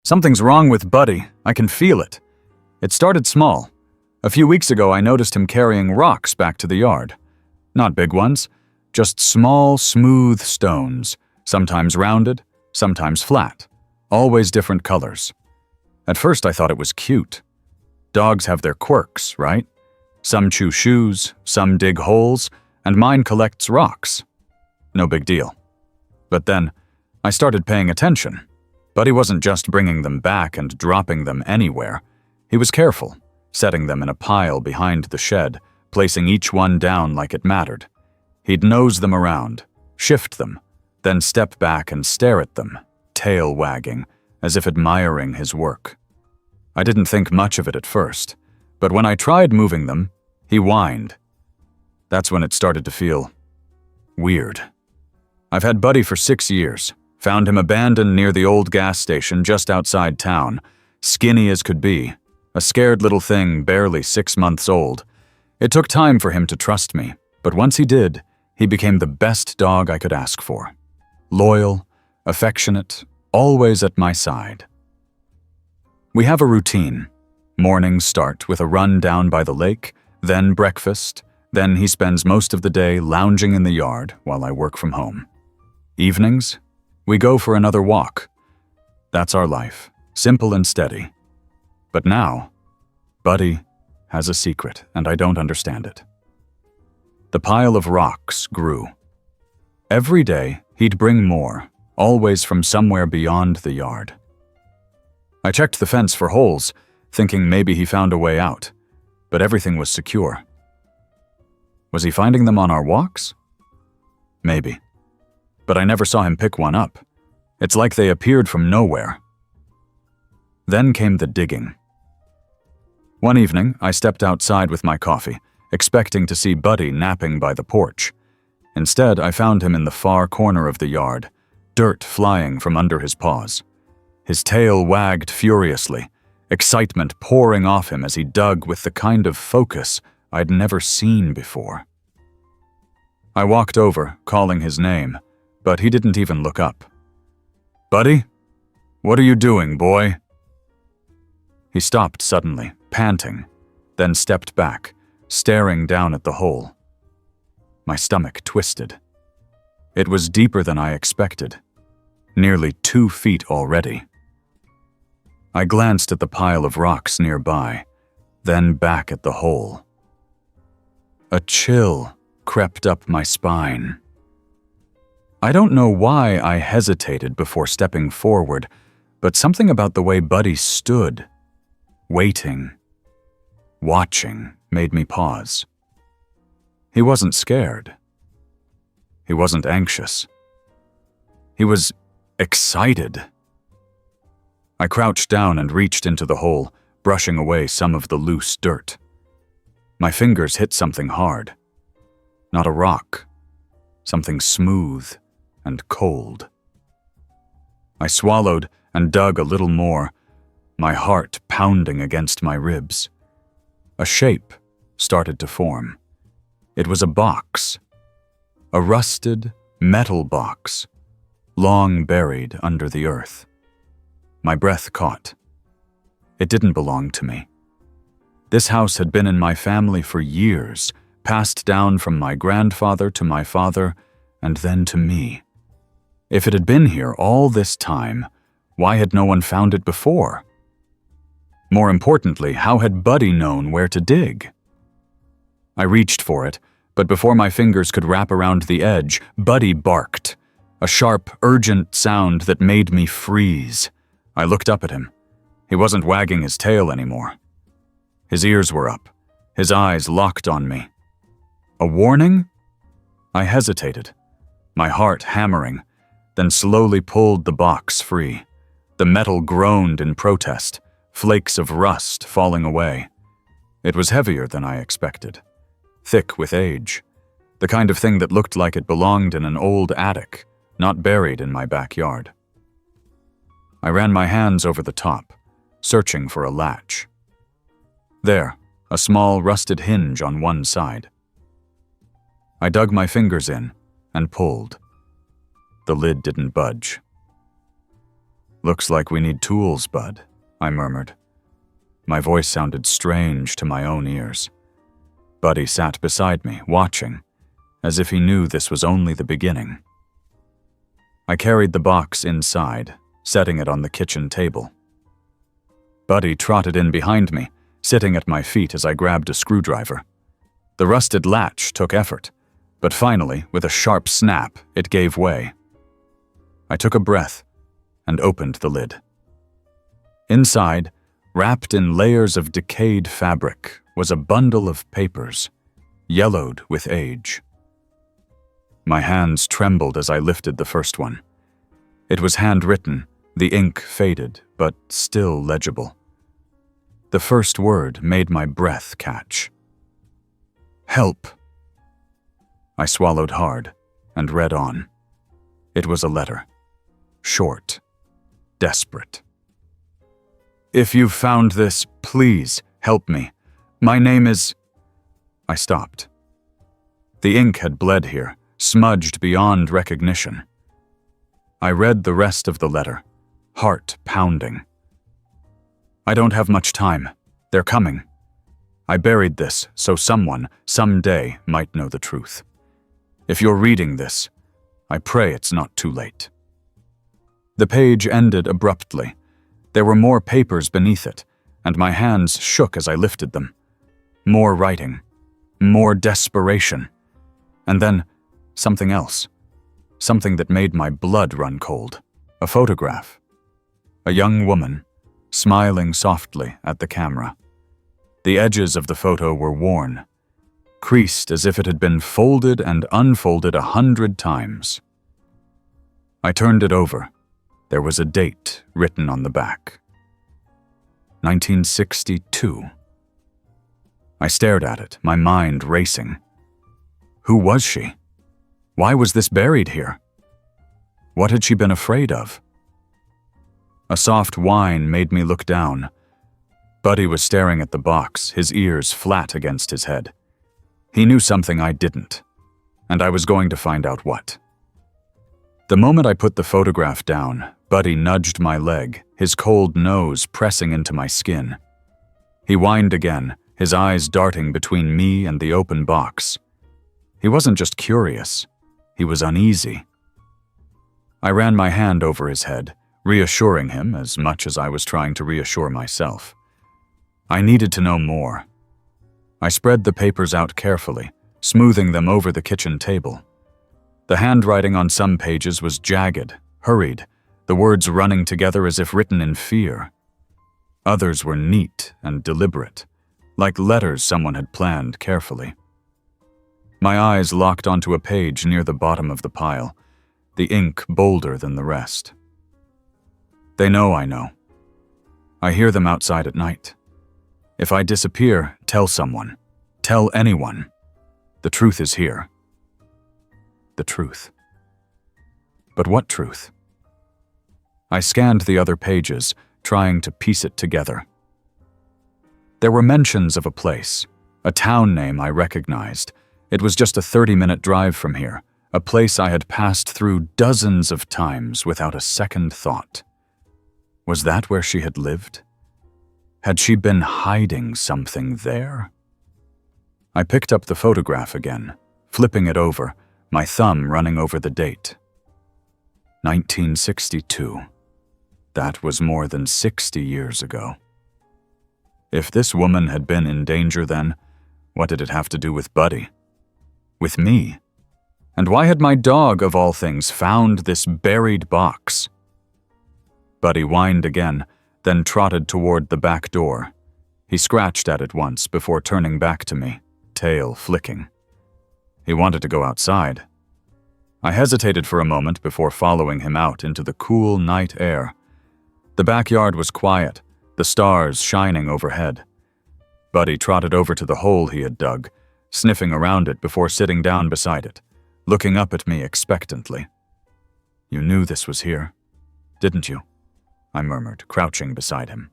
Something's wrong with Buddy. I can feel it. It started small. A few weeks ago, I noticed him carrying rocks back to the yard. Not big ones, just small, smooth stones, sometimes rounded, sometimes flat, always different colors. At first, I thought it was cute. Dogs have their quirks, right? Some chew shoes, some dig holes, and mine collects rocks. No big deal. But then, I started paying attention. Buddy wasn't just bringing them back and dropping them anywhere. He was careful, setting them in a pile behind the shed, placing each one down like it mattered. He'd nose them around, shift them, then step back and stare at them, tail wagging, as if admiring his work. I didn't think much of it at first, but when I tried moving them, he whined. That's when it started to feel weird. I've had Buddy for 6 years, found him abandoned near the old gas station just outside town, skinny as could be, a scared little thing barely 6 months old. It took time for him to trust me, but once he did, he became the best dog I could ask for. Loyal, affectionate, always at my side. We have a routine. Mornings start with a run down by the lake, then breakfast, then he spends most of the day lounging in the yard while I work from home. Evenings, we go for another walk. That's our life, simple and steady. But now, Buddy has a secret, and I don't understand it. The pile of rocks grew. Every day, he'd bring more, always from somewhere beyond the yard. I checked the fence for holes, thinking maybe he found a way out, but everything was secure. Was he finding them on our walks? Maybe. But I never saw him pick one up. It's like they appeared from nowhere. Then came the digging. One evening, I stepped outside with my coffee, expecting to see Buddy napping by the porch. Instead, I found him in the far corner of the yard, dirt flying from under his paws. His tail wagged furiously, excitement pouring off him as he dug with the kind of focus I'd never seen before. I walked over, calling his name, but he didn't even look up. "Buddy? What are you doing, boy?" He stopped suddenly, panting, then stepped back, staring down at the hole. My stomach twisted. It was deeper than I expected, nearly 2 feet already. I glanced at the pile of rocks nearby, then back at the hole. A chill crept up my spine. I don't know why I hesitated before stepping forward, but something about the way Buddy stood, waiting, watching, made me pause. He wasn't scared. He wasn't anxious. He was excited. I crouched down and reached into the hole, brushing away some of the loose dirt. My fingers hit something hard. Not a rock. Something smooth and cold. I swallowed and dug a little more, my heart pounding against my ribs. A shape started to form. It was a box. A rusted metal box, long buried under the earth. My breath caught. It didn't belong to me. This house had been in my family for years, passed down from my grandfather to my father, and then to me. If it had been here all this time, why had no one found it before? More importantly, how had Buddy known where to dig? I reached for it, but before my fingers could wrap around the edge, Buddy barked, a sharp, urgent sound that made me freeze. I looked up at him. He wasn't wagging his tail anymore. His ears were up, his eyes locked on me. A warning? I hesitated, my heart hammering, then slowly pulled the box free. The metal groaned in protest, flakes of rust falling away. It was heavier than I expected, thick with age, the kind of thing that looked like it belonged in an old attic, not buried in my backyard. I ran my hands over the top, searching for a latch. There, a small rusted hinge on one side. I dug my fingers in and pulled. The lid didn't budge. "Looks like we need tools, Bud," I murmured. My voice sounded strange to my own ears. Buddy sat beside me, watching, as if he knew this was only the beginning. I carried the box inside, setting it on the kitchen table. Buddy trotted in behind me, sitting at my feet as I grabbed a screwdriver. The rusted latch took effort, but finally, with a sharp snap, it gave way. I took a breath and opened the lid. Inside, wrapped in layers of decayed fabric, was a bundle of papers, yellowed with age. My hands trembled as I lifted the first one. It was handwritten, the ink faded, but still legible. The first word made my breath catch. "Help." I swallowed hard and read on. It was a letter. Short. Desperate. "If you've found this, please help me. My name is—" I stopped. The ink had bled here, smudged beyond recognition. I read the rest of the letter, heart pounding. "I don't have much time. They're coming. I buried this so someone, someday, might know the truth. If you're reading this, I pray it's not too late." The page ended abruptly. There were more papers beneath it, and my hands shook as I lifted them. More writing. More desperation. And then, something else. Something that made my blood run cold. A photograph. A young woman, smiling softly at the camera. The edges of the photo were worn, creased as if it had been folded and unfolded 100 times. I turned it over. There was a date written on the back. 1962. I stared at it, my mind racing. Who was she? Why was this buried here? What had she been afraid of? A soft whine made me look down. Buddy was staring at the box, his ears flat against his head. He knew something I didn't, and I was going to find out what. The moment I put the photograph down, Buddy nudged my leg, his cold nose pressing into my skin. He whined again, his eyes darting between me and the open box. He wasn't just curious, he was uneasy. I ran my hand over his head, reassuring him as much as I was trying to reassure myself. I needed to know more. I spread the papers out carefully, smoothing them over the kitchen table. The handwriting on some pages was jagged, hurried, the words running together as if written in fear. Others were neat and deliberate, like letters someone had planned carefully. My eyes locked onto a page near the bottom of the pile, the ink bolder than the rest. They know I know. I hear them outside at night. If I disappear, tell someone. Tell anyone. The truth is here. The truth. But what truth? I scanned the other pages, trying to piece it together. There were mentions of a place, a town name I recognized. It was just a 30-minute drive from here, a place I had passed through dozens of times without a second thought. Was that where she had lived? Had she been hiding something there? I picked up the photograph again, flipping it over, my thumb running over the date. 1962. That was more than 60 years ago. If this woman had been in danger then, what did it have to do with Buddy? With me? And why had my dog, of all things, found this buried box? Buddy whined again, then trotted toward the back door. He scratched at it once before turning back to me, tail flicking. He wanted to go outside. I hesitated for a moment before following him out into the cool night air. The backyard was quiet, the stars shining overhead. Buddy trotted over to the hole he had dug, sniffing around it before sitting down beside it, looking up at me expectantly. "You knew this was here, didn't you?" I murmured, crouching beside him.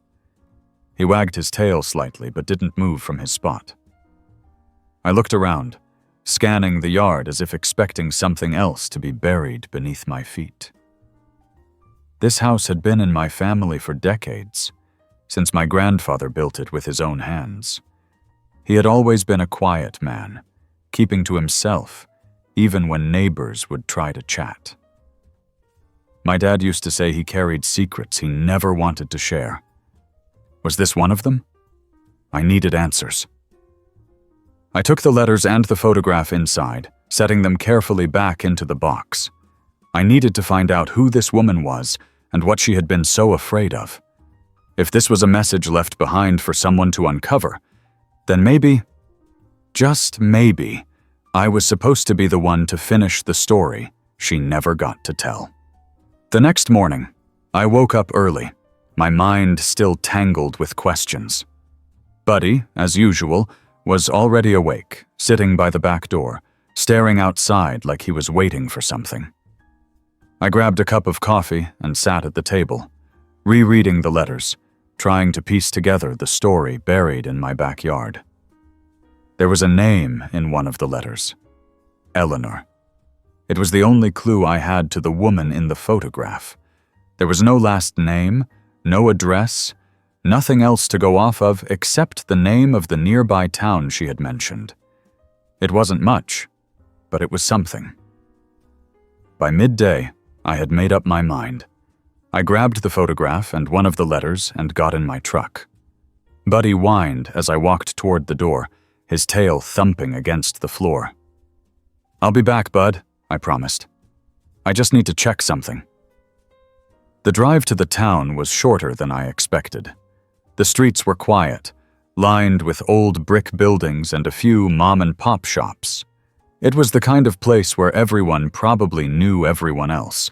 He wagged his tail slightly but didn't move from his spot. I looked around, scanning the yard as if expecting something else to be buried beneath my feet. This house had been in my family for decades, since my grandfather built it with his own hands. He had always been a quiet man, keeping to himself, even when neighbors would try to chat. My dad used to say he carried secrets he never wanted to share. Was this one of them? I needed answers. I took the letters and the photograph inside, setting them carefully back into the box. I needed to find out who this woman was and what she had been so afraid of. If this was a message left behind for someone to uncover, then maybe, just maybe, I was supposed to be the one to finish the story she never got to tell. The next morning, I woke up early, my mind still tangled with questions. Buddy, as usual, was already awake, sitting by the back door, staring outside like he was waiting for something. I grabbed a cup of coffee and sat at the table, rereading the letters, trying to piece together the story buried in my backyard. There was a name in one of the letters, Eleanor. It was the only clue I had to the woman in the photograph. There was no last name, no address, nothing else to go off of except the name of the nearby town she had mentioned. It wasn't much, but it was something. By midday, I had made up my mind. I grabbed the photograph and one of the letters and got in my truck. Buddy whined as I walked toward the door, his tail thumping against the floor. "I'll be back, Bud," I promised. "I just need to check something." The drive to the town was shorter than I expected. The streets were quiet, lined with old brick buildings and a few mom-and-pop shops. It was the kind of place where everyone probably knew everyone else,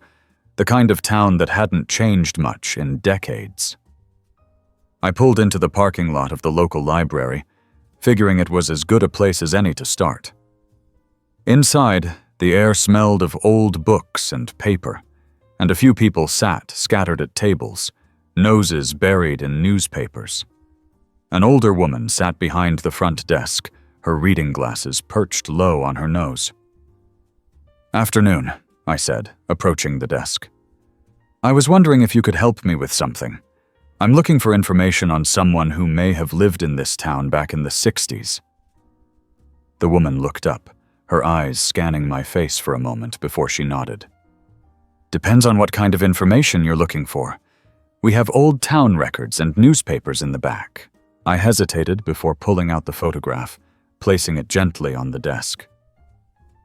the kind of town that hadn't changed much in decades. I pulled into the parking lot of the local library, figuring it was as good a place as any to start. Inside, the air smelled of old books and paper, and a few people sat scattered at tables, noses buried in newspapers. An older woman sat behind the front desk, her reading glasses perched low on her nose. "Afternoon," I said, approaching the desk. "I was wondering if you could help me with something. I'm looking for information on someone who may have lived in this town back in the 60s. The woman looked up, her eyes scanning my face for a moment before she nodded. "Depends on what kind of information you're looking for. We have old town records and newspapers in the back." I hesitated before pulling out the photograph, placing it gently on the desk.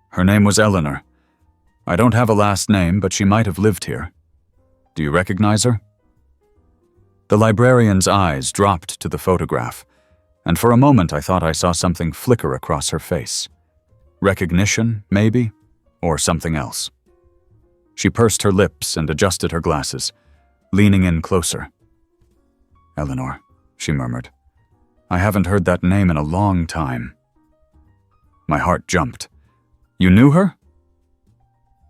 "Her name was Eleanor. I don't have a last name, but she might have lived here. Do you recognize her?" The librarian's eyes dropped to the photograph, and for a moment I thought I saw something flicker across her face. Recognition, maybe, or something else. She pursed her lips and adjusted her glasses, leaning in closer. "Eleanor," she murmured. "I haven't heard that name in a long time." My heart jumped. "You knew her?"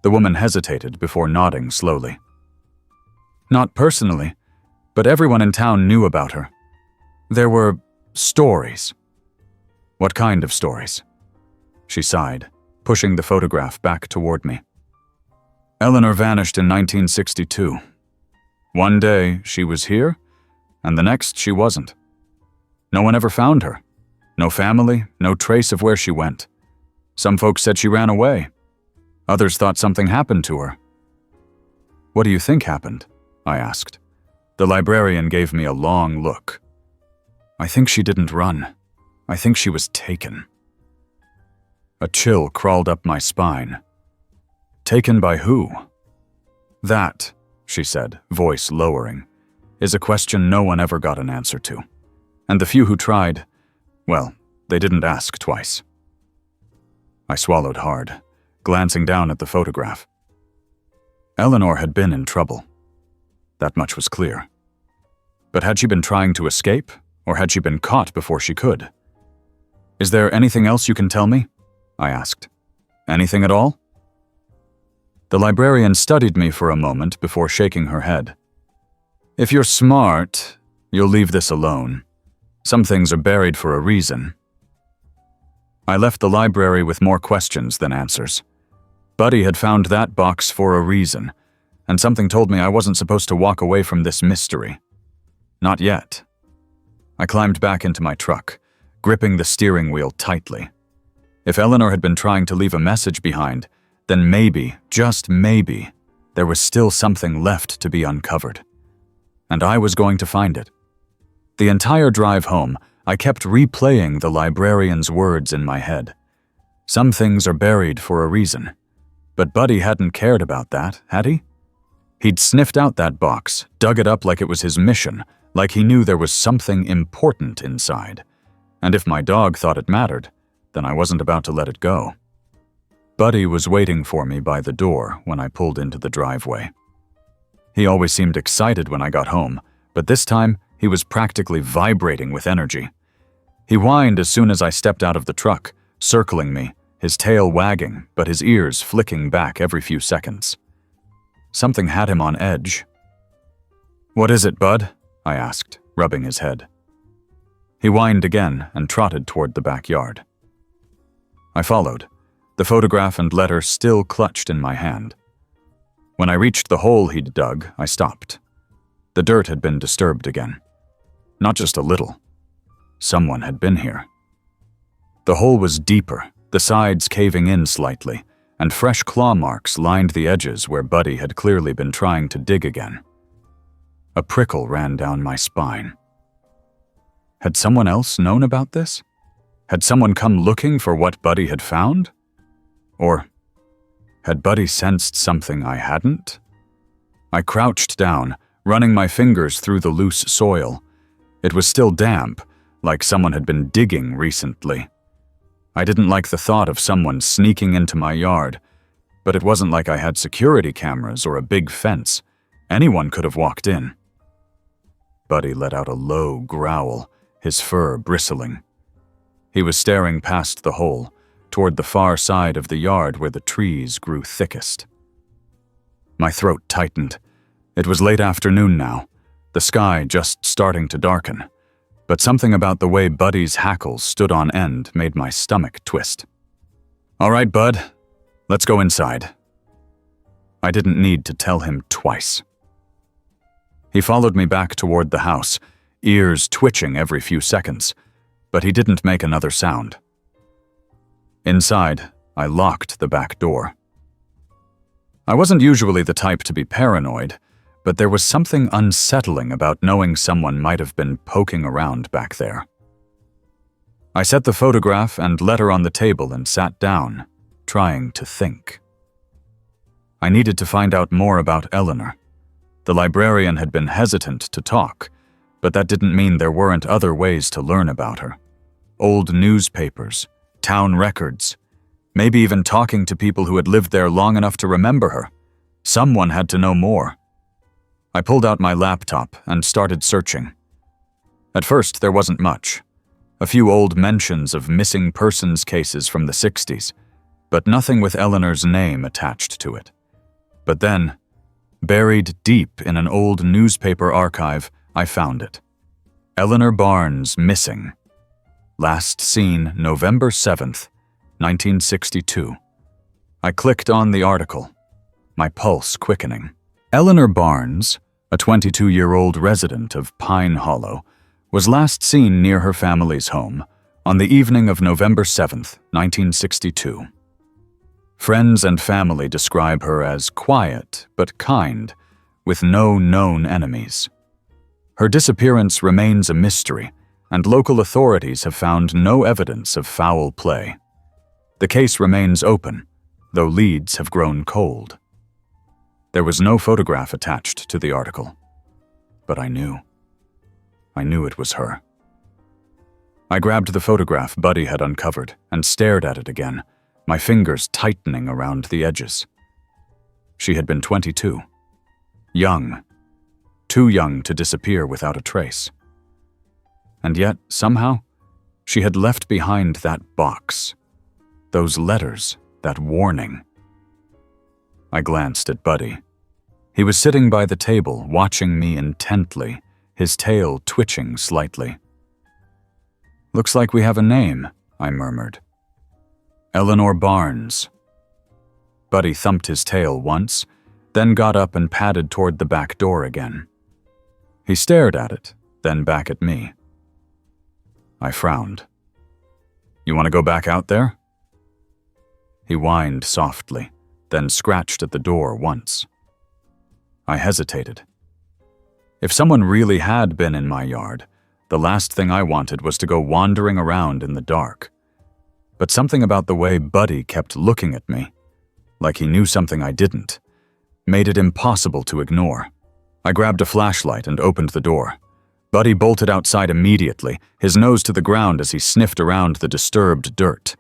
The woman hesitated before nodding slowly. "Not personally, but everyone in town knew about her. There were stories." "What kind of stories?" She sighed, pushing the photograph back toward me. "Eleanor vanished in 1962. One day she was here, and the next she wasn't. No one ever found her. No family, no trace of where she went. Some folks said she ran away. Others thought something happened to her." "What do you think happened?" I asked. The librarian gave me a long look. "I think she didn't run. I think she was taken." A chill crawled up my spine. "Taken by who?" "That," she said, voice lowering, "is a question no one ever got an answer to. And the few who tried, well, they didn't ask twice." I swallowed hard, glancing down at the photograph. Eleanor had been in trouble. That much was clear. But had she been trying to escape, or had she been caught before she could? "Is there anything else you can tell me?" I asked. "Anything at all?" The librarian studied me for a moment before shaking her head. "If you're smart, you'll leave this alone. Some things are buried for a reason." I left the library with more questions than answers. Buddy had found that box for a reason, and something told me I wasn't supposed to walk away from this mystery. Not yet. I climbed back into my truck, gripping the steering wheel tightly. If Eleanor had been trying to leave a message behind, then maybe, just maybe, there was still something left to be uncovered. And I was going to find it. The entire drive home, I kept replaying the librarian's words in my head. Some things are buried for a reason. But Buddy hadn't cared about that, had he? He'd sniffed out that box, dug it up like it was his mission, like he knew there was something important inside. And if my dog thought it mattered, then I wasn't about to let it go. Buddy was waiting for me by the door when I pulled into the driveway. He always seemed excited when I got home, but this time he was practically vibrating with energy. He whined as soon as I stepped out of the truck, circling me, his tail wagging, but his ears flicking back every few seconds. Something had him on edge. "What is it, Bud?" I asked, rubbing his head. He whined again and trotted toward the backyard. I followed, the photograph and letter still clutched in my hand. When I reached the hole he'd dug, I stopped. The dirt had been disturbed again. Not just a little. Someone had been here. The hole was deeper, the sides caving in slightly, and fresh claw marks lined the edges where Buddy had clearly been trying to dig again. A prickle ran down my spine. Had someone else known about this? Had someone come looking for what Buddy had found? Or had Buddy sensed something I hadn't? I crouched down, running my fingers through the loose soil. It was still damp, like someone had been digging recently. I didn't like the thought of someone sneaking into my yard, but it wasn't like I had security cameras or a big fence. Anyone could have walked in. Buddy let out a low growl, his fur bristling. He was staring past the hole, toward the far side of the yard where the trees grew thickest. My throat tightened. It was late afternoon now, the sky just starting to darken, but something about the way Buddy's hackles stood on end made my stomach twist. "All right, Bud, let's go inside." I didn't need to tell him twice. He followed me back toward the house, ears twitching every few seconds, but he didn't make another sound. Inside, I locked the back door. I wasn't usually the type to be paranoid, but there was something unsettling about knowing someone might have been poking around back there. I set the photograph and letter on the table and sat down, trying to think. I needed to find out more about Eleanor. The librarian had been hesitant to talk, but that didn't mean there weren't other ways to learn about her. Old newspapers, town records, maybe even talking to people who had lived there long enough to remember her. Someone had to know more. I pulled out my laptop and started searching. At first, there wasn't much. A few old mentions of missing persons cases from the 60s, but nothing with Eleanor's name attached to it. But then, buried deep in an old newspaper archive, I found it. Eleanor Barnes missing. Last seen November 7th, 1962. I clicked on the article, my pulse quickening. Eleanor Barnes, a 22-year-old resident of Pine Hollow, was last seen near her family's home on the evening of November 7th, 1962. Friends and family describe her as quiet but kind, with no known enemies. Her disappearance remains a mystery, and local authorities have found no evidence of foul play. The case remains open, though leads have grown cold. There was no photograph attached to the article, but I knew. I knew it was her. I grabbed the photograph Buddy had uncovered and stared at it again, my fingers tightening around the edges. She had been 22. Young. Too young to disappear without a trace. And yet, somehow, she had left behind that box. Those letters, that warning. I glanced at Buddy. He was sitting by the table, watching me intently, his tail twitching slightly. "Looks like we have a name," I murmured. "Eleanor Barnes." Buddy thumped his tail once, then got up and padded toward the back door again. He stared at it, then back at me. I frowned. "You want to go back out there?" He whined softly, then scratched at the door once. I hesitated. If someone really had been in my yard, the last thing I wanted was to go wandering around in the dark. But something about the way Buddy kept looking at me, like he knew something I didn't, made it impossible to ignore. I grabbed a flashlight and opened the door. Buddy bolted outside immediately, his nose to the ground as he sniffed around the disturbed dirt.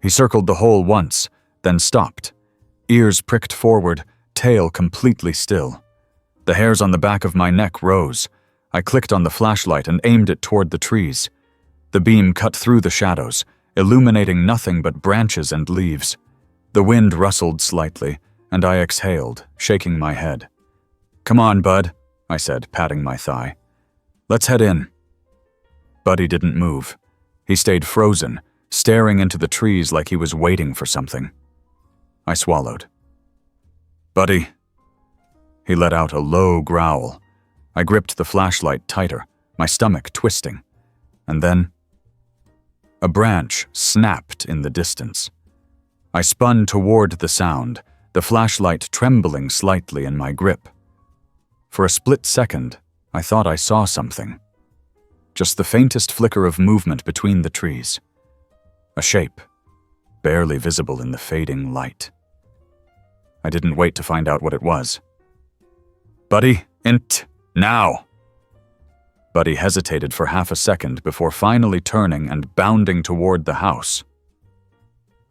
He circled the hole once, then stopped. Ears pricked forward, tail completely still. The hairs on the back of my neck rose. I clicked on the flashlight and aimed it toward the trees. The beam cut through the shadows, illuminating nothing but branches and leaves. The wind rustled slightly, and I exhaled, shaking my head. "Come on, Bud," I said, patting my thigh. "Let's head in." Buddy didn't move. He stayed frozen, staring into the trees like he was waiting for something. I swallowed. "Buddy." He let out a low growl. I gripped the flashlight tighter, my stomach twisting. And then a branch snapped in the distance. I spun toward the sound, the flashlight trembling slightly in my grip. For a split second, I thought I saw something. Just the faintest flicker of movement between the trees. A shape, barely visible in the fading light. I didn't wait to find out what it was. "Buddy, now!" Buddy hesitated for half a second before finally turning and bounding toward the house.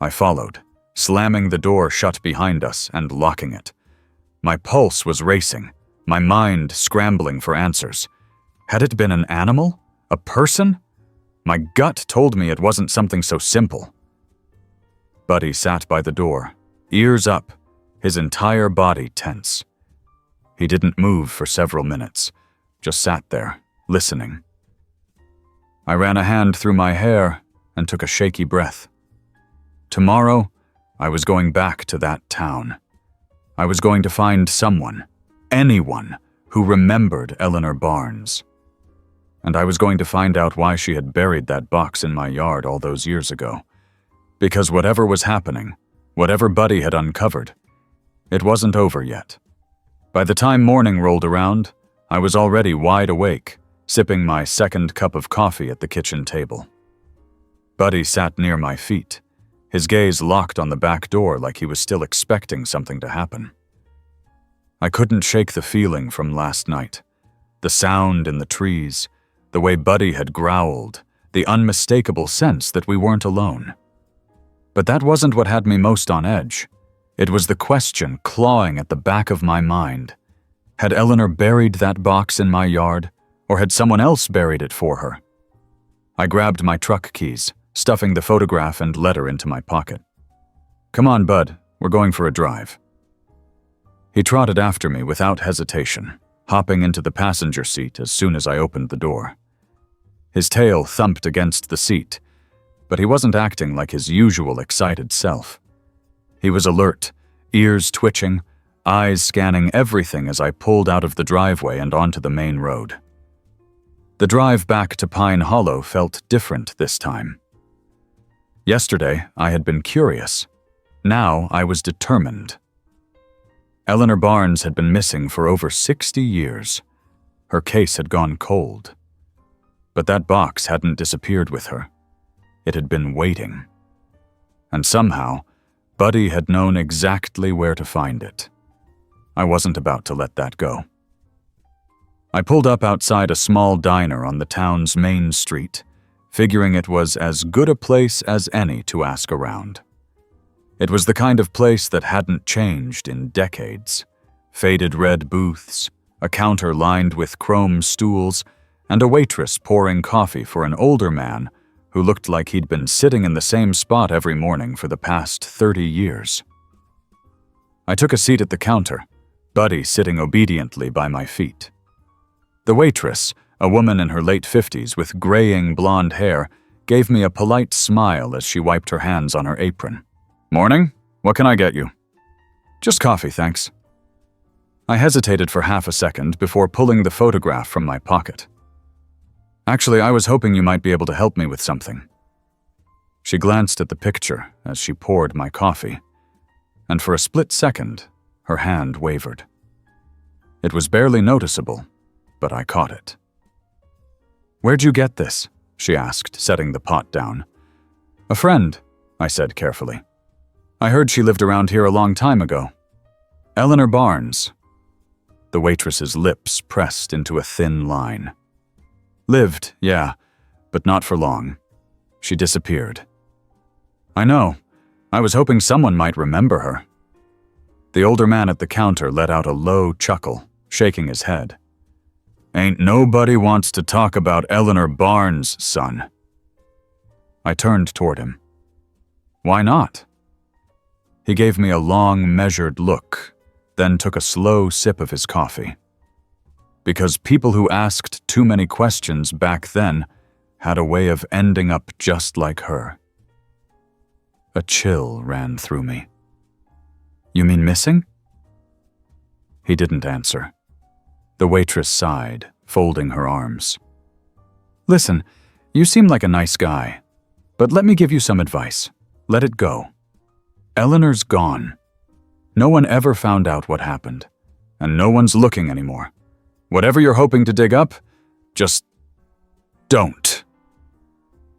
I followed, slamming the door shut behind us and locking it. My pulse was racing, my mind scrambling for answers. Had it been an animal? A person? My gut told me it wasn't something so simple. Buddy sat by the door, ears up, his entire body tense. He didn't move for several minutes, just sat there, listening. I ran a hand through my hair and took a shaky breath. Tomorrow, I was going back to that town. I was going to find someone, anyone, who remembered Eleanor Barnes. And I was going to find out why she had buried that box in my yard all those years ago. Because whatever was happening, whatever Buddy had uncovered, it wasn't over yet. By the time morning rolled around, I was already wide awake, sipping my second cup of coffee at the kitchen table. Buddy sat near my feet, his gaze locked on the back door like he was still expecting something to happen. I couldn't shake the feeling from last night. The sound in the trees, the way Buddy had growled, the unmistakable sense that we weren't alone. But that wasn't what had me most on edge. It was the question clawing at the back of my mind. Had Eleanor buried that box in my yard, or had someone else buried it for her? I grabbed my truck keys, stuffing the photograph and letter into my pocket. "Come on, Bud, we're going for a drive." He trotted after me without hesitation, hopping into the passenger seat as soon as I opened the door. His tail thumped against the seat, but he wasn't acting like his usual excited self. He was alert, ears twitching, eyes scanning everything as I pulled out of the driveway and onto the main road. The drive back to Pine Hollow felt different this time. Yesterday, I had been curious. Now I was determined. Eleanor Barnes had been missing for over 60 years. Her case had gone cold. But that box hadn't disappeared with her. It had been waiting. And somehow, Buddy had known exactly where to find it. I wasn't about to let that go. I pulled up outside a small diner on the town's main street, figuring it was as good a place as any to ask around. It was the kind of place that hadn't changed in decades. Faded red booths, a counter lined with chrome stools, and a waitress pouring coffee for an older man who looked like he'd been sitting in the same spot every morning for the past 30 years. I took a seat at the counter, Buddy sitting obediently by my feet. The waitress, a woman in her late 50s with graying blonde hair, gave me a polite smile as she wiped her hands on her apron. "Morning. What can I get you?" "Just coffee, thanks." I hesitated for half a second before pulling the photograph from my pocket. Actually, I was hoping you might be able to help me with something. She glanced at the picture as she poured my coffee, and for a split second, her hand wavered. It was barely noticeable, but I caught it. "Where'd you get this?" she asked, setting the pot down. "A friend," I said carefully. "I heard she lived around here a long time ago. Eleanor Barnes." The waitress's lips pressed into a thin line. "Lived, yeah, but not for long. She disappeared." "I know. I was hoping someone might remember her." The older man at the counter let out a low chuckle, shaking his head. "Ain't nobody wants to talk about Eleanor Barnes, son." I turned toward him. "Why not?" He gave me a long, measured look, then took a slow sip of his coffee. "Because people who asked too many questions back then had a way of ending up just like her." A chill ran through me. "You mean missing?" He didn't answer. The waitress sighed, folding her arms. "Listen, you seem like a nice guy, but let me give you some advice. Let it go. Eleanor's gone. No one ever found out what happened, and no one's looking anymore. Whatever you're hoping to dig up, just don't."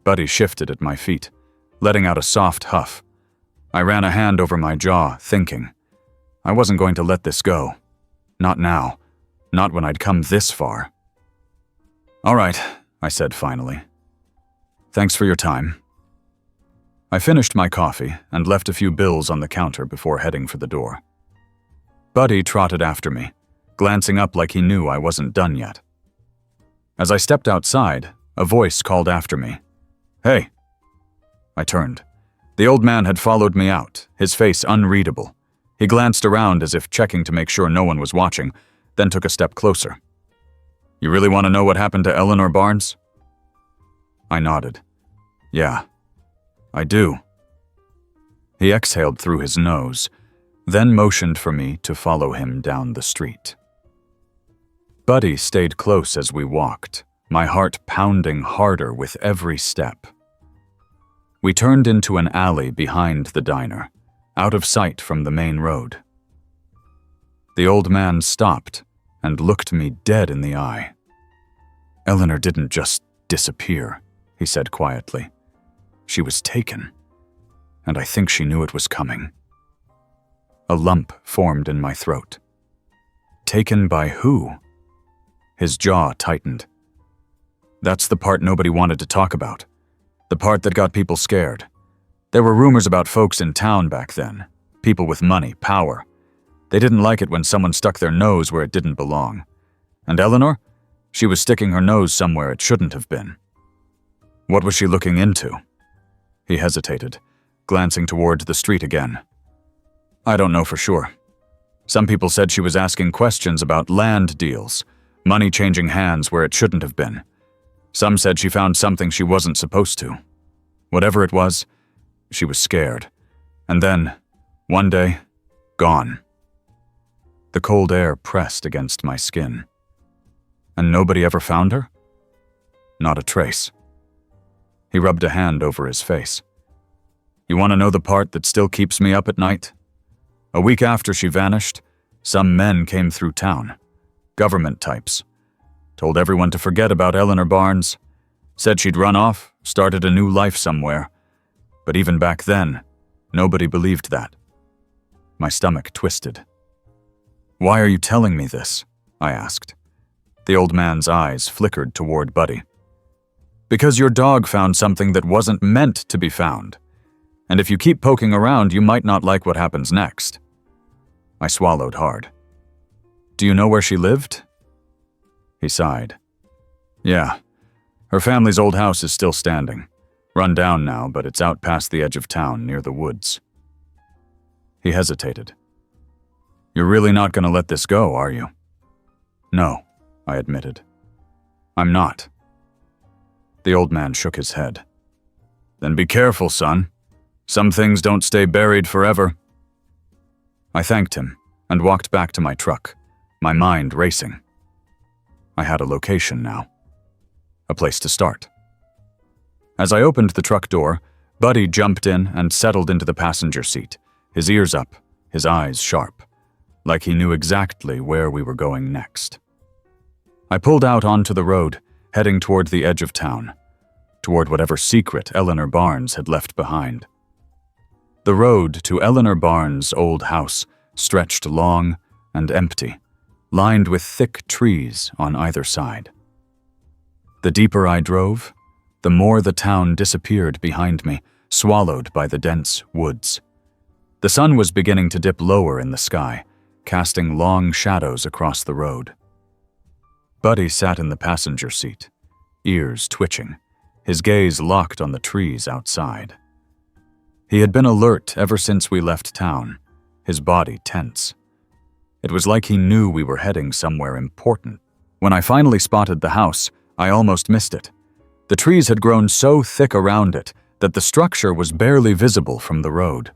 Buddy shifted at my feet, letting out a soft huff. I ran a hand over my jaw, thinking. I wasn't going to let this go. Not now. Not when I'd come this far. "All right," I said finally. "Thanks for your time." I finished my coffee and left a few bills on the counter before heading for the door. Buddy trotted after me, glancing up like he knew I wasn't done yet. As I stepped outside, a voice called after me. "Hey." I turned. The old man had followed me out, his face unreadable. He glanced around as if checking to make sure no one was watching, then took a step closer. "You really want to know what happened to Eleanor Barnes?" I nodded. "Yeah, I do." He exhaled through his nose, then motioned for me to follow him down the street. Buddy stayed close as we walked, my heart pounding harder with every step. We turned into an alley behind the diner, out of sight from the main road. The old man stopped and looked me dead in the eye. "Eleanor didn't just disappear," he said quietly. "She was taken, and I think she knew it was coming." A lump formed in my throat. "Taken by who?" His jaw tightened. "That's the part nobody wanted to talk about. The part that got people scared. There were rumors about folks in town back then. People with money, power. They didn't like it when someone stuck their nose where it didn't belong. And Eleanor? She was sticking her nose somewhere it shouldn't have been. What was she looking into?" He hesitated, glancing toward the street again. "I don't know for sure. Some people said she was asking questions about land deals, money changing hands where it shouldn't have been. Some said she found something she wasn't supposed to. Whatever it was, she was scared. And then, one day, gone." The cold air pressed against my skin. "And nobody ever found her?" "Not a trace." He rubbed a hand over his face. "You want to know the part that still keeps me up at night? A week after she vanished, some men came through town. Government types. Told everyone to forget about Eleanor Barnes. Said she'd run off, started a new life somewhere. But even back then, nobody believed that." My stomach twisted. "Why are you telling me this?" I asked. The old man's eyes flickered toward Buddy. "Because your dog found something that wasn't meant to be found. And if you keep poking around, you might not like what happens next." I swallowed hard. "Do you know where she lived?" He sighed. "Yeah. Her family's old house is still standing. Run down now, but it's out past the edge of town, near the woods." He hesitated. "You're really not going to let this go, are you?" "No," I admitted. "I'm not." The old man shook his head. "Then be careful, son. Some things don't stay buried forever." I thanked him and walked back to my truck, my mind racing. I had a location now. A place to start. As I opened the truck door, Buddy jumped in and settled into the passenger seat, his ears up, his eyes sharp, like he knew exactly where we were going next. I pulled out onto the road, heading toward the edge of town, toward whatever secret Eleanor Barnes had left behind. The road to Eleanor Barnes' old house stretched long and empty, lined with thick trees on either side. The deeper I drove, the more the town disappeared behind me, swallowed by the dense woods. The sun was beginning to dip lower in the sky, casting long shadows across the road. Buddy sat in the passenger seat, ears twitching, his gaze locked on the trees outside. He had been alert ever since we left town, his body tense. It was like he knew we were heading somewhere important. When I finally spotted the house, I almost missed it. The trees had grown so thick around it that the structure was barely visible from the road.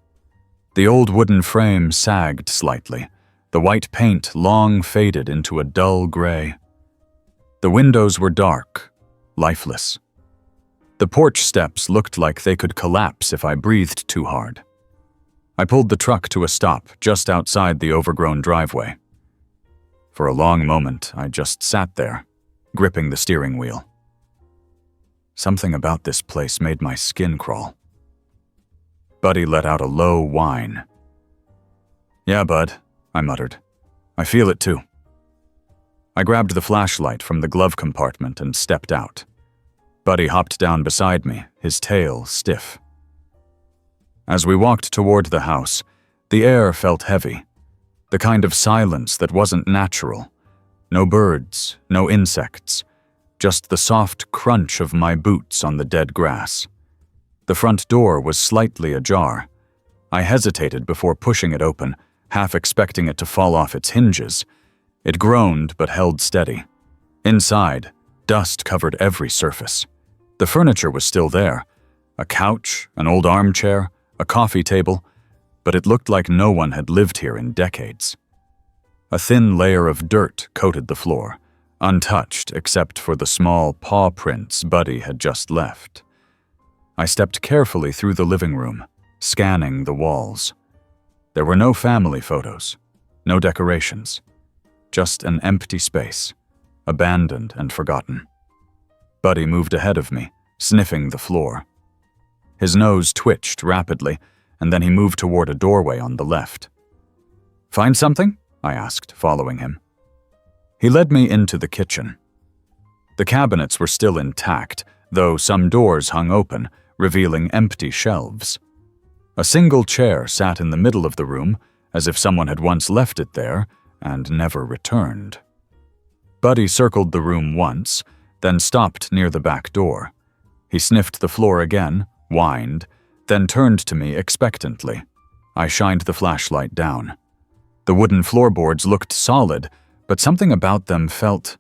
The old wooden frame sagged slightly, the white paint long faded into a dull gray. The windows were dark, lifeless. The porch steps looked like they could collapse if I breathed too hard. I pulled the truck to a stop just outside the overgrown driveway. For a long moment, I just sat there, gripping the steering wheel. Something about this place made my skin crawl. Buddy let out a low whine. "Yeah, bud," I muttered. "I feel it too." I grabbed the flashlight from the glove compartment and stepped out. Buddy hopped down beside me, his tail stiff. As we walked toward the house, the air felt heavy, the kind of silence that wasn't natural. No birds, no insects, just the soft crunch of my boots on the dead grass. The front door was slightly ajar. I hesitated before pushing it open, half expecting it to fall off its hinges. It groaned but held steady. Inside, dust covered every surface. The furniture was still there, a couch, an old armchair, a coffee table, but it looked like no one had lived here in decades. A thin layer of dirt coated the floor, untouched except for the small paw prints Buddy had just left. I stepped carefully through the living room, scanning the walls. There were no family photos, no decorations, just an empty space, abandoned and forgotten. Buddy moved ahead of me, sniffing the floor. His nose twitched rapidly, and then he moved toward a doorway on the left. "Find something?" I asked, following him. He led me into the kitchen. The cabinets were still intact, though some doors hung open, revealing empty shelves. A single chair sat in the middle of the room, as if someone had once left it there and never returned. Buddy circled the room once, then stopped near the back door. He sniffed the floor again, whined, then turned to me expectantly. I shined the flashlight down. The wooden floorboards looked solid, but something about them felt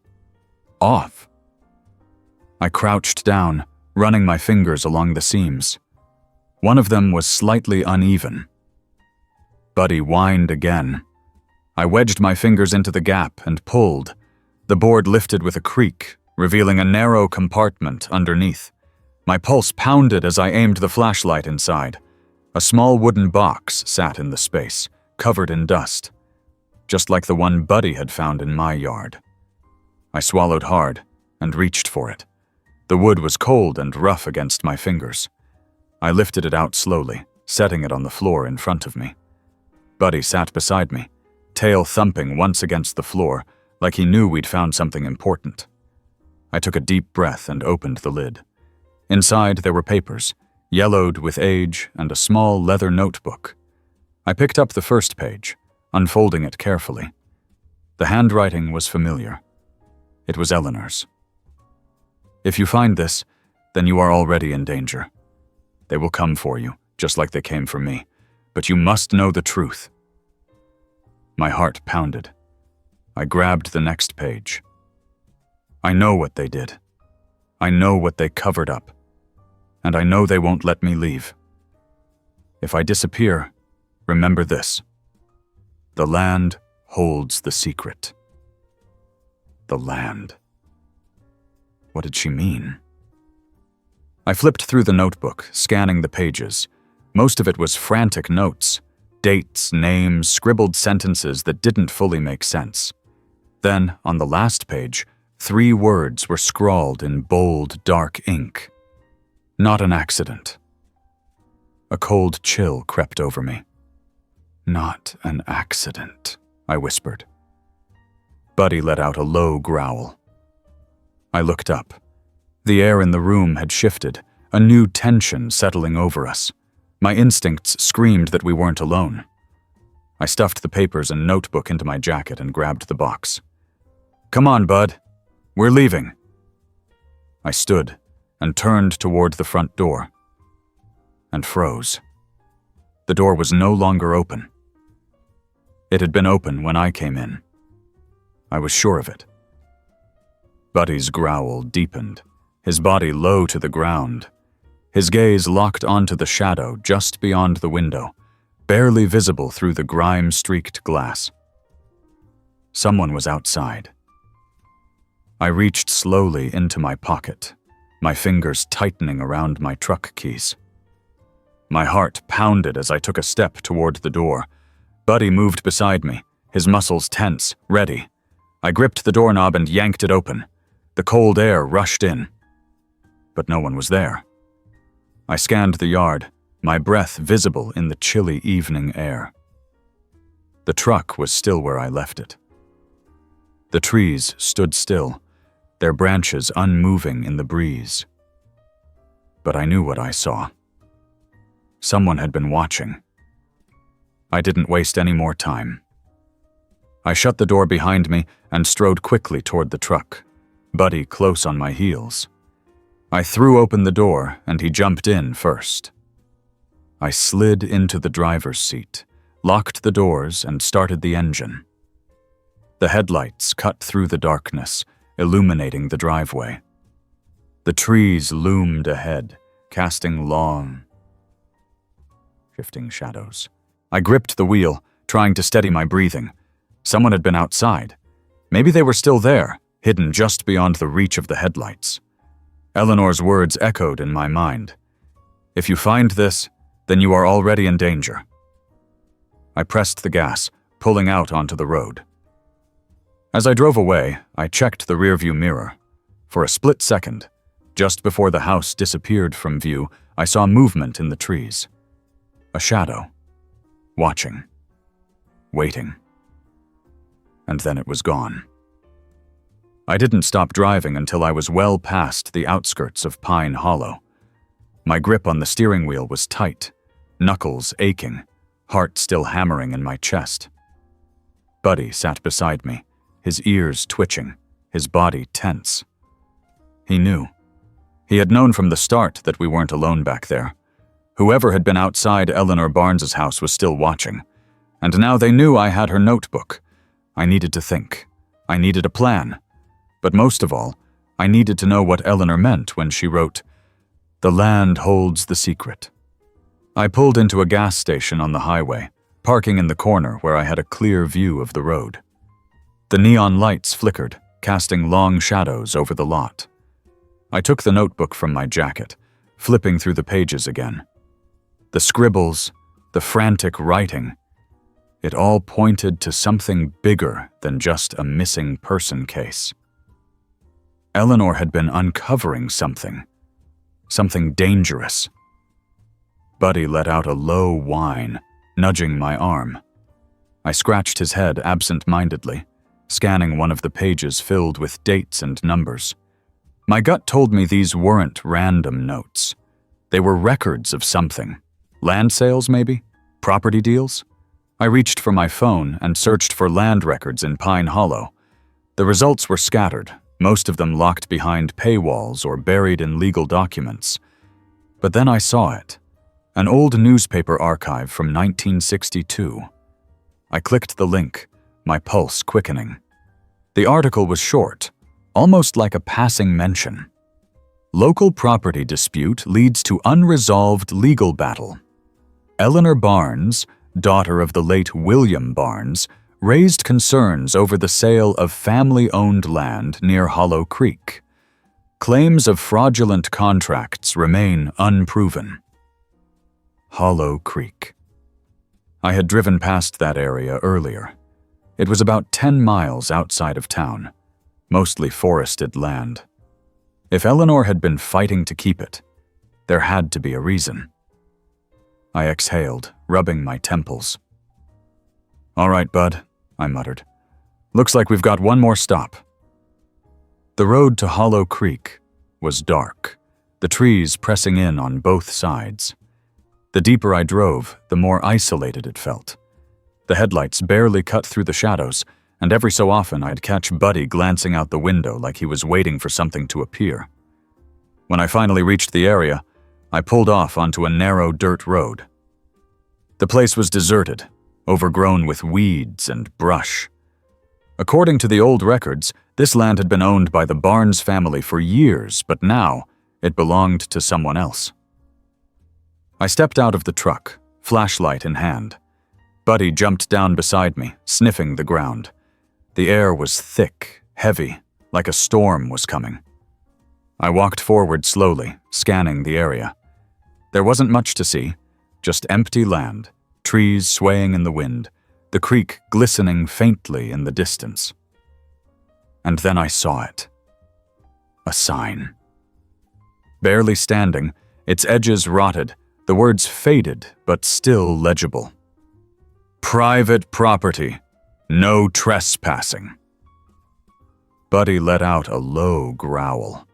off. I crouched down, running my fingers along the seams. One of them was slightly uneven. Buddy whined again. I wedged my fingers into the gap and pulled. The board lifted with a creak, revealing a narrow compartment underneath. My pulse pounded as I aimed the flashlight inside. A small wooden box sat in the space, covered in dust, just like the one Buddy had found in my yard. I swallowed hard and reached for it. The wood was cold and rough against my fingers. I lifted it out slowly, setting it on the floor in front of me. Buddy sat beside me, tail thumping once against the floor, like he knew we'd found something important. I took a deep breath and opened the lid. Inside there were papers, yellowed with age, and a small leather notebook. I picked up the first page, unfolding it carefully. The handwriting was familiar. It was Eleanor's. "If you find this, then you are already in danger. They will come for you, just like they came for me, but you must know the truth." My heart pounded. I grabbed the next page. "I know what they did. I know what they covered up. And I know they won't let me leave. If I disappear, remember this. The land holds the secret." The land. What did she mean? I flipped through the notebook, scanning the pages. Most of it was frantic notes, dates, names, scribbled sentences that didn't fully make sense. Then, on the last page, 3 words were scrawled in bold, dark ink. Not an accident. A cold chill crept over me. Not an accident, I whispered. Buddy let out a low growl. I looked up. The air in the room had shifted, a new tension settling over us. My instincts screamed that we weren't alone. I stuffed the papers and notebook into my jacket and grabbed the box. "Come on, Bud. We're leaving." I stood and turned toward the front door and froze. The door was no longer open. It had been open when I came in. I was sure of it. Buddy's growl deepened, his body low to the ground. His gaze locked onto the shadow just beyond the window, barely visible through the grime-streaked glass. Someone was outside. I reached slowly into my pocket, my fingers tightening around my truck keys. My heart pounded as I took a step toward the door. Buddy moved beside me, his muscles tense, ready. I gripped the doorknob and yanked it open. The cold air rushed in. But no one was there. I scanned the yard, my breath visible in the chilly evening air. The truck was still where I left it. The trees stood still, their branches unmoving in the breeze. But I knew what I saw. Someone had been watching. I didn't waste any more time. I shut the door behind me and strode quickly toward the truck, Buddy close on my heels. I threw open the door and he jumped in first. I slid into the driver's seat, locked the doors and started the engine. The headlights cut through the darkness, illuminating the driveway. The trees loomed ahead, casting long, shifting shadows. I gripped the wheel, trying to steady my breathing. Someone had been outside. Maybe they were still there, hidden just beyond the reach of the headlights. Eleanor's words echoed in my mind. "If you find this, then you are already in danger." I pressed the gas, pulling out onto the road. As I drove away, I checked the rearview mirror. For a split second, just before the house disappeared from view, I saw movement in the trees. A shadow. Watching. Waiting. And then it was gone. I didn't stop driving until I was well past the outskirts of Pine Hollow. My grip on the steering wheel was tight, knuckles aching, heart still hammering in my chest. Buddy sat beside me, his ears twitching, his body tense. He knew. He had known from the start that we weren't alone back there. Whoever had been outside Eleanor Barnes's house was still watching, and now they knew I had her notebook. I needed to think. I needed a plan. But most of all, I needed to know what Eleanor meant when she wrote, "The land holds the secret." I pulled into a gas station on the highway, parking in the corner where I had a clear view of the road. The neon lights flickered, casting long shadows over the lot. I took the notebook from my jacket, flipping through the pages again. The scribbles, the frantic writing, it all pointed to something bigger than just a missing person case. Eleanor had been uncovering something dangerous. Buddy let out a low whine, nudging my arm. I scratched his head absent-mindedly, scanning one of the pages filled with dates and numbers. My gut told me these weren't random notes. They were records of something. Land sales, maybe? Property deals? I reached for my phone and searched for land records in Pine Hollow. The results were scattered, most of them locked behind paywalls or buried in legal documents. But then I saw it. An old newspaper archive from 1962. I clicked the link, my pulse quickening. The article was short, almost like a passing mention. Local property dispute leads to unresolved legal battle. Eleanor Barnes, daughter of the late William Barnes, raised concerns over the sale of family-owned land near Hollow Creek. Claims of fraudulent contracts remain unproven. Hollow Creek. I had driven past that area earlier. It was about 10 miles outside of town, mostly forested land. If Eleanor had been fighting to keep it, there had to be a reason. I exhaled, rubbing my temples. "All right, bud," I muttered. "Looks like we've got one more stop." The road to Hollow Creek was dark, the trees pressing in on both sides. The deeper I drove, the more isolated it felt. The headlights barely cut through the shadows, and every so often I'd catch Buddy glancing out the window like he was waiting for something to appear. When I finally reached the area, I pulled off onto a narrow dirt road. The place was deserted, overgrown with weeds and brush. According to the old records, this land had been owned by the Barnes family for years, but now it belonged to someone else. I stepped out of the truck, flashlight in hand. Buddy jumped down beside me, sniffing the ground. The air was thick, heavy, like a storm was coming. I walked forward slowly, scanning the area. There wasn't much to see, just empty land, trees swaying in the wind, the creek glistening faintly in the distance. And then I saw it. A sign. Barely standing, its edges rotted, the words faded but still legible. "Private property. No trespassing." Buddy let out a low growl.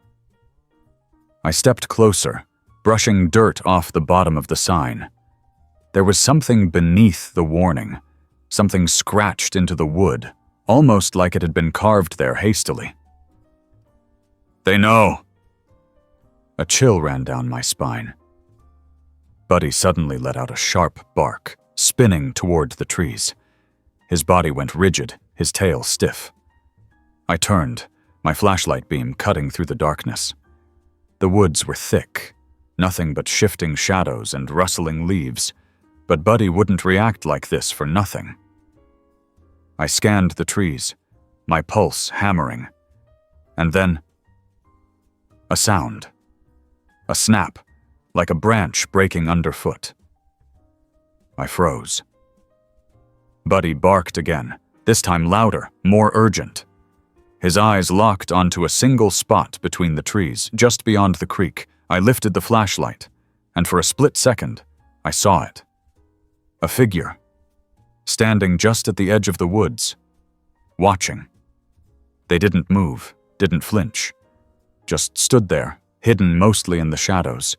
I stepped closer, brushing dirt off the bottom of the sign. There was something beneath the warning, something scratched into the wood, almost like it had been carved there hastily. "They know." A chill ran down my spine. Buddy suddenly let out a sharp bark, spinning toward the trees. His body went rigid, his tail stiff. I turned, my flashlight beam cutting through the darkness. The woods were thick, nothing but shifting shadows and rustling leaves, but Buddy wouldn't react like this for nothing. I scanned the trees, my pulse hammering, and then a sound. A snap, like a branch breaking underfoot. I froze. Buddy barked again, this time louder, more urgent. His eyes locked onto a single spot between the trees, just beyond the creek. I lifted the flashlight, and for a split second, I saw it. A figure, standing just at the edge of the woods, watching. They didn't move, didn't flinch, just stood there, hidden mostly in the shadows,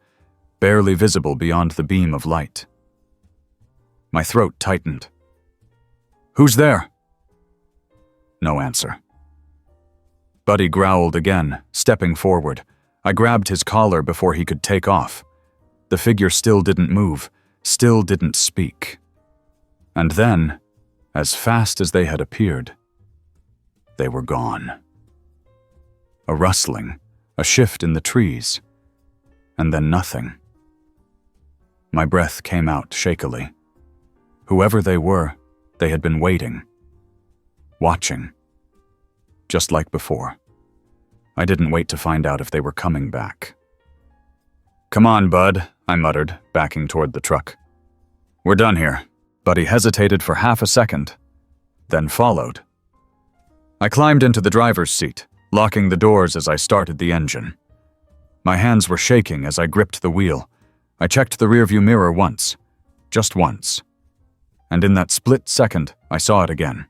barely visible beyond the beam of light. My throat tightened. "Who's there?" No answer. Buddy growled again, stepping forward. I grabbed his collar before he could take off. The figure still didn't move, still didn't speak. And then, as fast as they had appeared, they were gone. A rustling, a shift in the trees, and then nothing. My breath came out shakily. Whoever they were, they had been waiting, watching, just like before. I didn't wait to find out if they were coming back. "Come on, bud," I muttered, backing toward the truck. "We're done here." Buddy hesitated for half a second, then followed. I climbed into the driver's seat, locking the doors as I started the engine. My hands were shaking as I gripped the wheel. I checked the rearview mirror once, just once. And in that split second, I saw it again.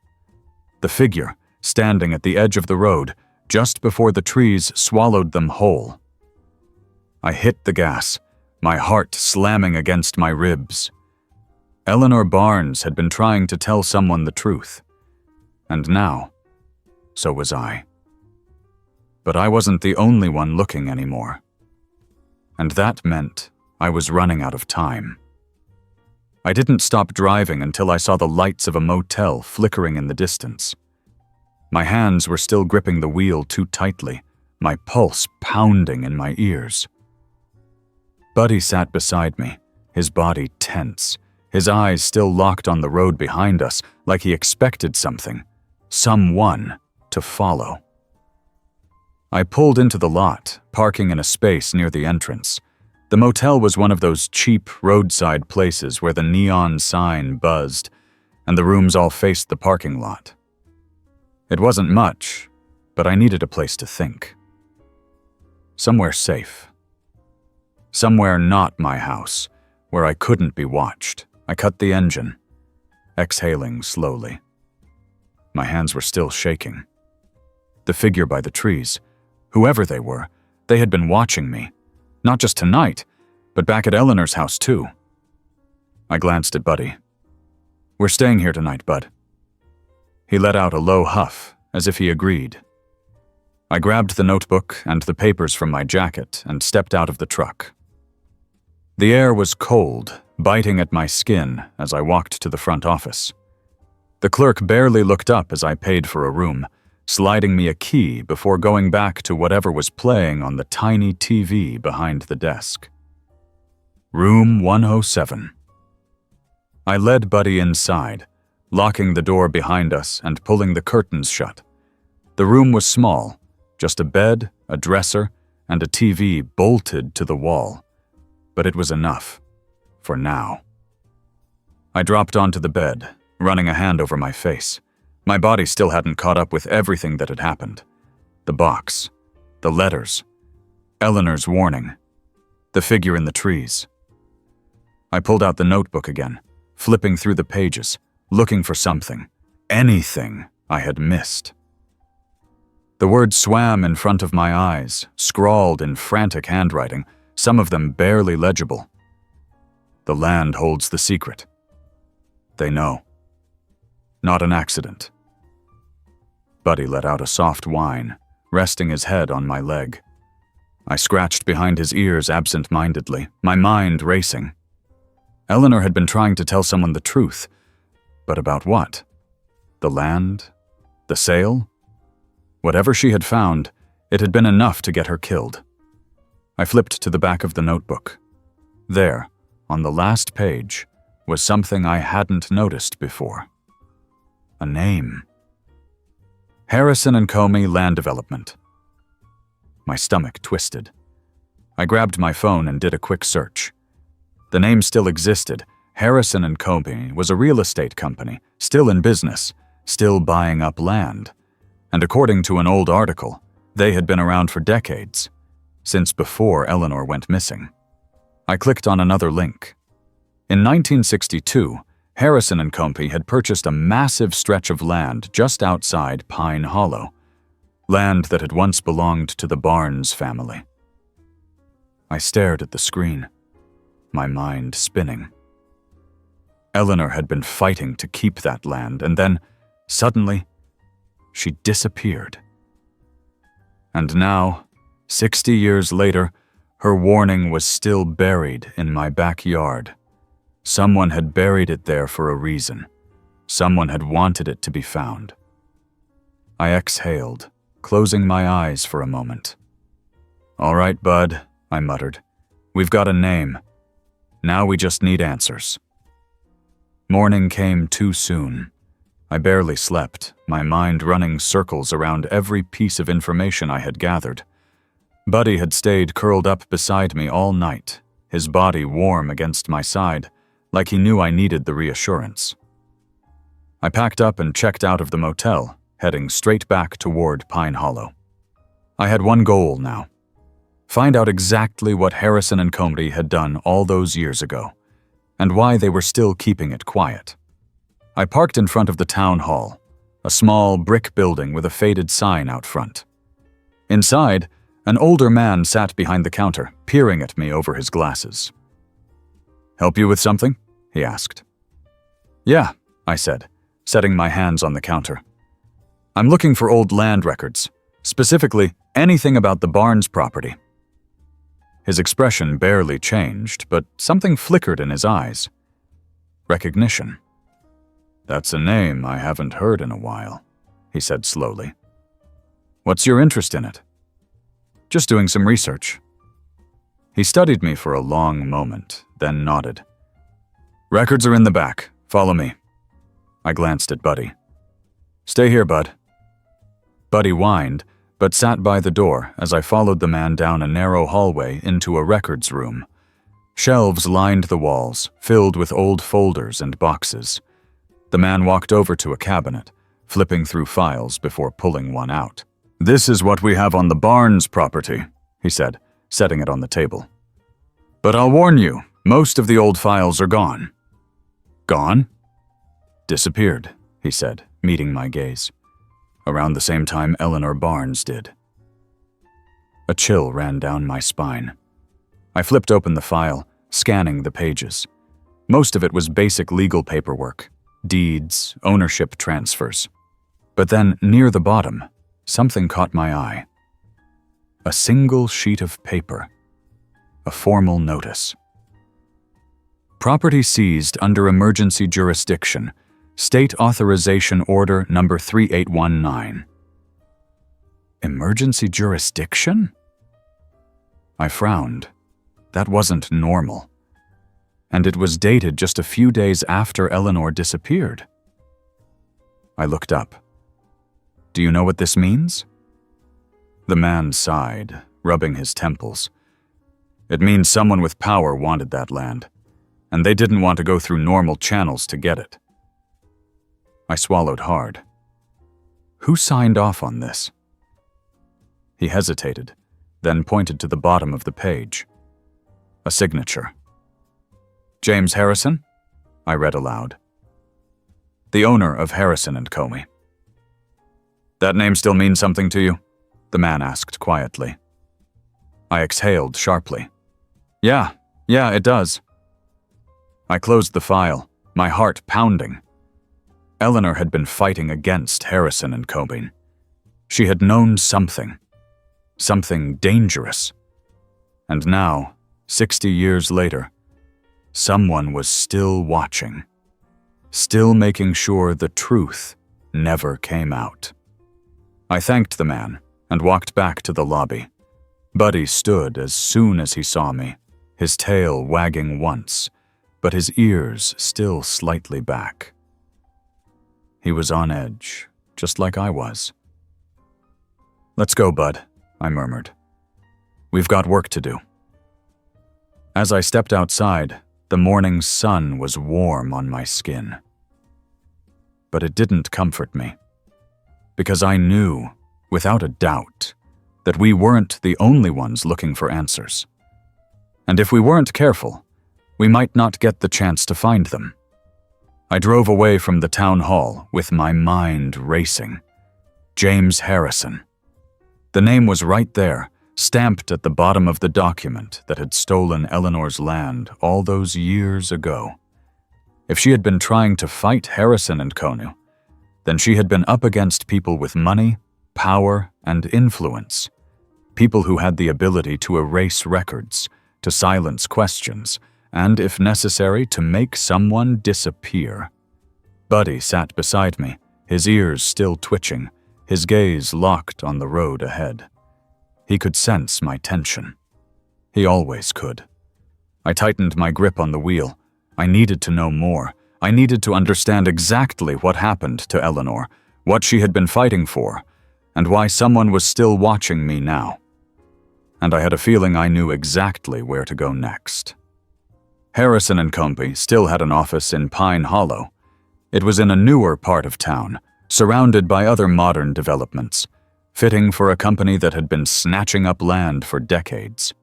The figure, standing at the edge of the road, just before the trees swallowed them whole. I hit the gas, my heart slamming against my ribs. Eleanor Barnes had been trying to tell someone the truth. And now, so was I. But I wasn't the only one looking anymore. And that meant I was running out of time. I didn't stop driving until I saw the lights of a motel flickering in the distance. My hands were still gripping the wheel too tightly, my pulse pounding in my ears. Buddy sat beside me, his body tense, his eyes still locked on the road behind us, like he expected something, someone, to follow. I pulled into the lot, parking in a space near the entrance. The motel was one of those cheap roadside places where the neon sign buzzed, and the rooms all faced the parking lot. It wasn't much, but I needed a place to think. Somewhere safe. Somewhere not my house, where I couldn't be watched. I cut the engine, exhaling slowly. My hands were still shaking. The figure by the trees, whoever they were, they had been watching me. Not just tonight, but back at Eleanor's house too. I glanced at Buddy. "We're staying here tonight, Bud." He let out a low huff, as if he agreed. I grabbed the notebook and the papers from my jacket and stepped out of the truck. The air was cold, biting at my skin as I walked to the front office. The clerk barely looked up as I paid for a room, sliding me a key before going back to whatever was playing on the tiny TV behind the desk. Room 107. I led Buddy inside, locking the door behind us and pulling the curtains shut. The room was small, just a bed, a dresser, and a TV bolted to the wall. But it was enough. For now. I dropped onto the bed, running a hand over my face. My body still hadn't caught up with everything that had happened. The box, the letters, Eleanor's warning, the figure in the trees. I pulled out the notebook again, flipping through the pages, looking for something, anything I had missed. The words swam in front of my eyes, scrawled in frantic handwriting, some of them barely legible. The land holds the secret. They know. Not an accident. Buddy let out a soft whine, resting his head on my leg. I scratched behind his ears absent-mindedly, my mind racing. Eleanor had been trying to tell someone the truth. But about what? The land? The sale? Whatever she had found, it had been enough to get her killed. I flipped to the back of the notebook. There, on the last page, was something I hadn't noticed before. A name. Harrison and Comey Land Development. My stomach twisted. I grabbed my phone and did a quick search. The name still existed. Harrison and Comey was a real estate company, still in business, still buying up land. And according to an old article, they had been around for decades, since before Eleanor went missing. I clicked on another link. In 1962, Harrison and Comey had purchased a massive stretch of land just outside Pine Hollow, land that had once belonged to the Barnes family. I stared at the screen, my mind spinning. Eleanor had been fighting to keep that land, and then, suddenly, she disappeared. And now, 60 years later, her warning was still buried in my backyard. Someone had buried it there for a reason. Someone had wanted it to be found. I exhaled, closing my eyes for a moment. "All right, Bud," I muttered. "We've got a name. Now we just need answers." Morning came too soon. I barely slept, my mind running circles around every piece of information I had gathered. Buddy had stayed curled up beside me all night, his body warm against my side, like he knew I needed the reassurance. I packed up and checked out of the motel, heading straight back toward Pine Hollow. I had one goal now. Find out exactly what Harrison and Comey had done all those years ago, and why they were still keeping it quiet. I parked in front of the town hall, a small brick building with a faded sign out front. Inside, an older man sat behind the counter, peering at me over his glasses. "Help you with something?" he asked. "Yeah," I said, setting my hands on the counter. "I'm looking for old land records, specifically anything about the Barnes property." His expression barely changed, but something flickered in his eyes. Recognition. "That's a name I haven't heard in a while," he said slowly. "What's your interest in it?" "Just doing some research." He studied me for a long moment, then nodded. Records are in the back. Follow me. I glanced at Buddy. Stay here, Bud. Buddy whined, but sat by the door as I followed the man down a narrow hallway into a records room. Shelves lined the walls, filled with old folders and boxes. The man walked over to a cabinet, flipping through files before pulling one out. This is what we have on the Barnes property, he said, setting it on the table. But I'll warn you, most of the old files are gone. Gone? Disappeared, he said, meeting my gaze. Around the same time Eleanor Barnes did. A chill ran down my spine. I flipped open the file, scanning the pages. Most of it was basic legal paperwork, deeds, ownership transfers. But then, near the bottom, something caught my eye. A single sheet of paper. A formal notice. Property seized under emergency jurisdiction. State Authorization Order Number 3819. Emergency jurisdiction? I frowned. That wasn't normal. And it was dated just a few days after Eleanor disappeared. I looked up. Do you know what this means? The man sighed, rubbing his temples. It means someone with power wanted that land, and they didn't want to go through normal channels to get it. I swallowed hard. Who signed off on this? He hesitated, then pointed to the bottom of the page. A signature. James Harrison? I read aloud. The owner of Harrison and Comey. That name still means something to you? The man asked quietly. I exhaled sharply. Yeah, it does. I closed the file, my heart pounding. Eleanor had been fighting against Harrison and Comey. She had known something dangerous. And now, 60 years later, someone was still watching, still making sure the truth never came out. I thanked the man and walked back to the lobby. Buddy stood as soon as he saw me, his tail wagging once, but his ears still slightly back. He was on edge, just like I was. Let's go, Bud, I murmured. We've got work to do. As I stepped outside, the morning sun was warm on my skin. But it didn't comfort me, because I knew, without a doubt, that we weren't the only ones looking for answers. And if we weren't careful, we might not get the chance to find them. I drove away from the town hall with my mind racing. James Harrison. The name was right there, stamped at the bottom of the document that had stolen Eleanor's land all those years ago. If she had been trying to fight Harrison and Konu, then she had been up against people with money, power, and influence. People who had the ability to erase records, to silence questions, and, if necessary, to make someone disappear. Buddy sat beside me, his ears still twitching, his gaze locked on the road ahead. He could sense my tension. He always could. I tightened my grip on the wheel. I needed to know more. I needed to understand exactly what happened to Eleanor, what she had been fighting for, and why someone was still watching me now. And I had a feeling I knew exactly where to go next. Harrison and Company still had an office in Pine Hollow. It was in a newer part of town, surrounded by other modern developments, fitting for a company that had been snatching up land for decades.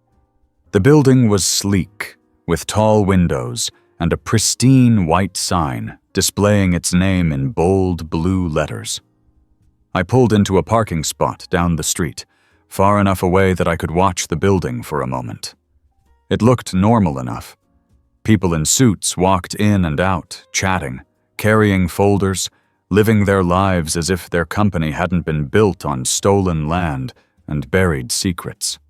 The building was sleek, with tall windows and a pristine white sign displaying its name in bold blue letters. I pulled into a parking spot down the street, far enough away that I could watch the building for a moment. It looked normal enough. People in suits walked in and out, chatting, carrying folders, living their lives as if their company hadn't been built on stolen land and buried secrets.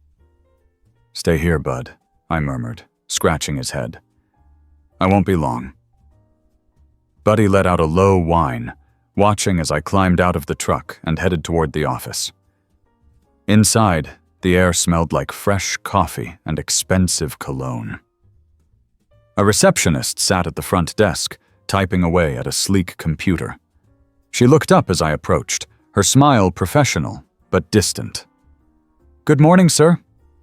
Stay here, Bud, I murmured, scratching his head. I won't be long. Buddy let out a low whine, watching as I climbed out of the truck and headed toward the office. Inside, the air smelled like fresh coffee and expensive cologne. A receptionist sat at the front desk, typing away at a sleek computer. She looked up as I approached, her smile professional but distant. "Good morning, sir.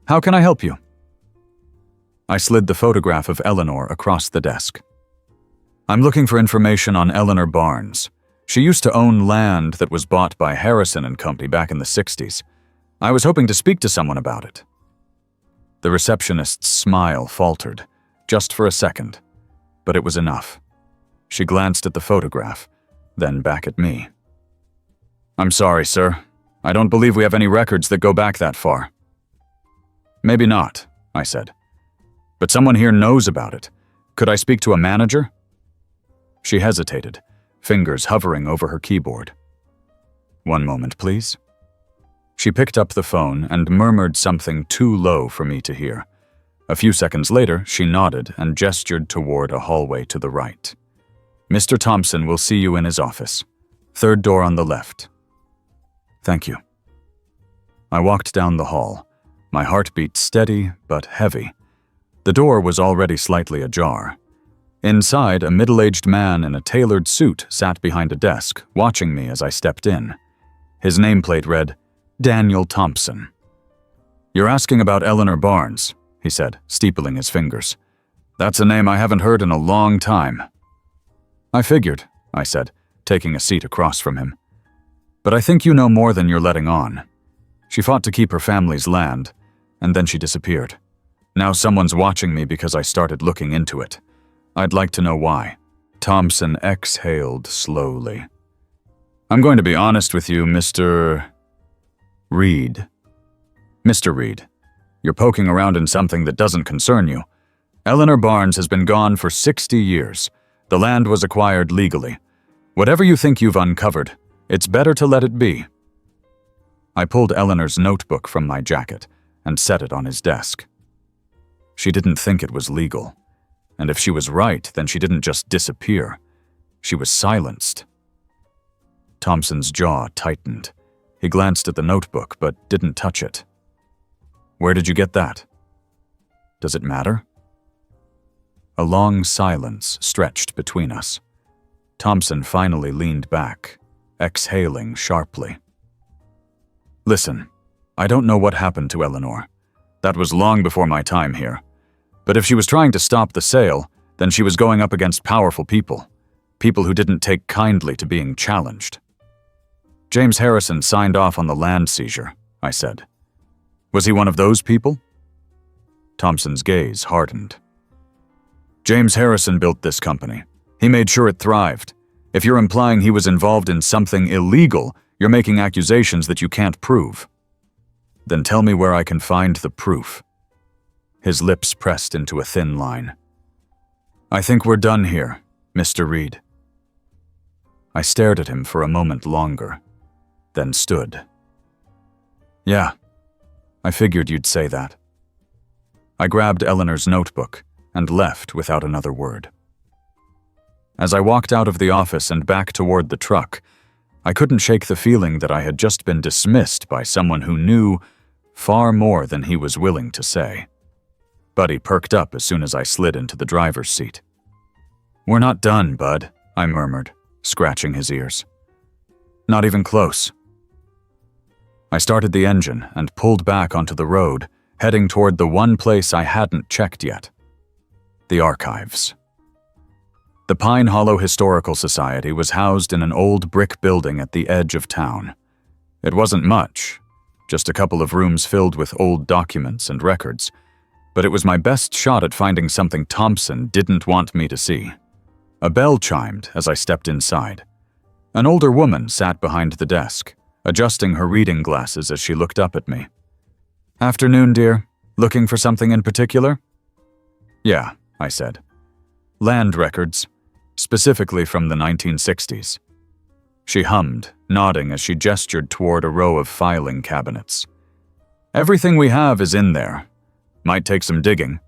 How can I help you?" I slid the photograph of Eleanor across the desk. "I'm looking for information on Eleanor Barnes. She used to own land that was bought by Harrison and Company back in the 60s. I was hoping to speak to someone about it." The receptionist's smile faltered, just for a second, but it was enough. She glanced at the photograph, then back at me. "I'm sorry, sir. I don't believe we have any records that go back that far." "Maybe not," I said. "But someone here knows about it. Could I speak to a manager?" She hesitated, fingers hovering over her keyboard. "One moment, please." She picked up the phone and murmured something too low for me to hear. A few seconds later, she nodded and gestured toward a hallway to the right. "Mr. Thompson will see you in his office. Third door on the left." "Thank you." I walked down the hall, my heartbeat steady but heavy. The door was already slightly ajar. Inside, a middle-aged man in a tailored suit sat behind a desk, watching me as I stepped in. His nameplate read, "Daniel Thompson." "You're asking about Eleanor Barnes," he said, steepling his fingers. "That's a name I haven't heard in a long time." "I figured," I said, taking a seat across from him. "But I think you know more than you're letting on. She fought to keep her family's land, and then she disappeared. Now someone's watching me because I started looking into it. I'd like to know why." Thompson exhaled slowly. "I'm going to be honest with you, Mr. Reed. Mr. Reed, you're poking around in something that doesn't concern you. Eleanor Barnes has been gone for 60 years. The land was acquired legally. Whatever you think you've uncovered, it's better to let it be." I pulled Eleanor's notebook from my jacket and set it on his desk. She didn't think it was legal. And if she was right, then she didn't just disappear. She was silenced. Thompson's jaw tightened. He glanced at the notebook, but didn't touch it. "Where did you get that?" "Does it matter?" A long silence stretched between us. Thompson finally leaned back, exhaling sharply. "Listen, I don't know what happened to Eleanor. That was long before my time here. But if she was trying to stop the sale, then she was going up against powerful people who didn't take kindly to being challenged." "James Harrison signed off on the land seizure," I said. "Was he one of those people?" Thompson's gaze hardened. "James Harrison built this company. He made sure it thrived. If you're implying he was involved in something illegal, you're making accusations that you can't prove." "Then tell me where I can find the proof." His lips pressed into a thin line. "I think we're done here, Mr. Reed." I stared at him for a moment longer, then stood. "Yeah, I figured you'd say that." I grabbed Eleanor's notebook and left without another word. As I walked out of the office and back toward the truck, I couldn't shake the feeling that I had just been dismissed by someone who knew far more than he was willing to say. Buddy perked up as soon as I slid into the driver's seat. "We're not done, Bud," I murmured, scratching his ears. "Not even close." I started the engine and pulled back onto the road, heading toward the one place I hadn't checked yet: the archives. The Pine Hollow Historical Society was housed in an old brick building at the edge of town. It wasn't much, just a couple of rooms filled with old documents and records, but it was my best shot at finding something Thompson didn't want me to see. A bell chimed as I stepped inside. An older woman sat behind the desk, adjusting her reading glasses as she looked up at me. "Afternoon, dear. Looking for something in particular?" "Yeah," I said. "Land records, specifically from the 1960s. She hummed, nodding as she gestured toward a row of filing cabinets. "Everything we have is in there. Might take some digging,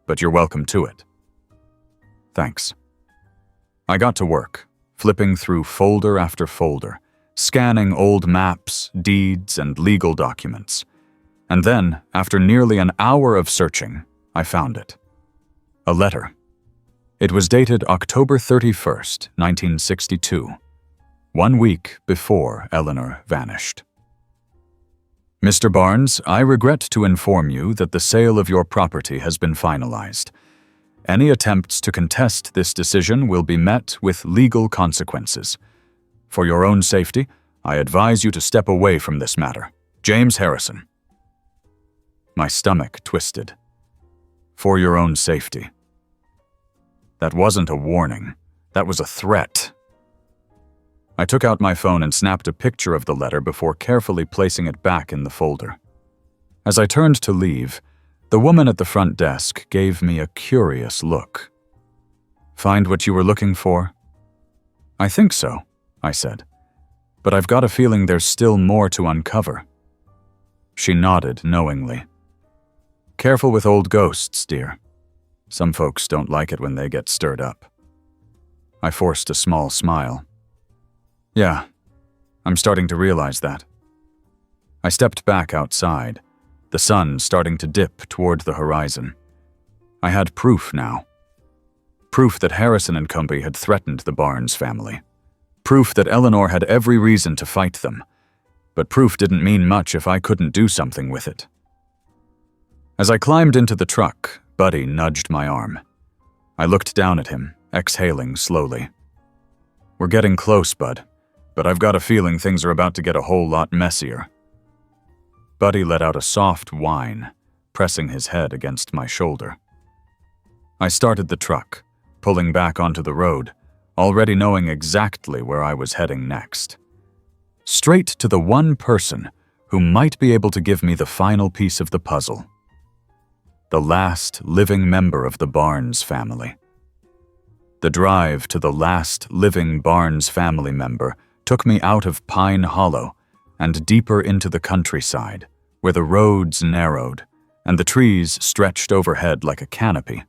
but you're welcome to it." "Thanks." I got to work, flipping through folder after folder, scanning old maps, deeds, and legal documents. And then, after nearly an hour of searching, I found it. A letter. It was dated October 31st, 1962, 1 week before Eleanor vanished. Mr. Barnes, I regret to inform you that the sale of your property has been finalized. Any attempts to contest this decision will be met with legal consequences. For your own safety, I advise you to step away from this matter. James Harrison. My stomach twisted. For your own safety. That wasn't a warning. That was a threat. I took out my phone and snapped a picture of the letter before carefully placing it back in the folder. As I turned to leave, the woman at the front desk gave me a curious look. Find what you were looking for? I think so, I said, but I've got a feeling there's still more to uncover. She nodded knowingly. Careful with old ghosts, dear. Some folks don't like it when they get stirred up. I forced a small smile. Yeah, I'm starting to realize that. I stepped back outside, the sun starting to dip toward the horizon. I had proof now. Proof that Harrison and Company had threatened the Barnes family. Proof that Eleanor had every reason to fight them. But proof didn't mean much if I couldn't do something with it. As I climbed into the truck, Buddy nudged my arm. I looked down at him, exhaling slowly. We're getting close, Bud, but I've got a feeling things are about to get a whole lot messier. Buddy let out a soft whine, pressing his head against my shoulder. I started the truck, pulling back onto the road, already knowing exactly where I was heading next. Straight to the one person who might be able to give me the final piece of the puzzle. The last living member of the Barnes family. The drive to the last living Barnes family member took me out of Pine Hollow and deeper into the countryside, where the roads narrowed and the trees stretched overhead like a canopy.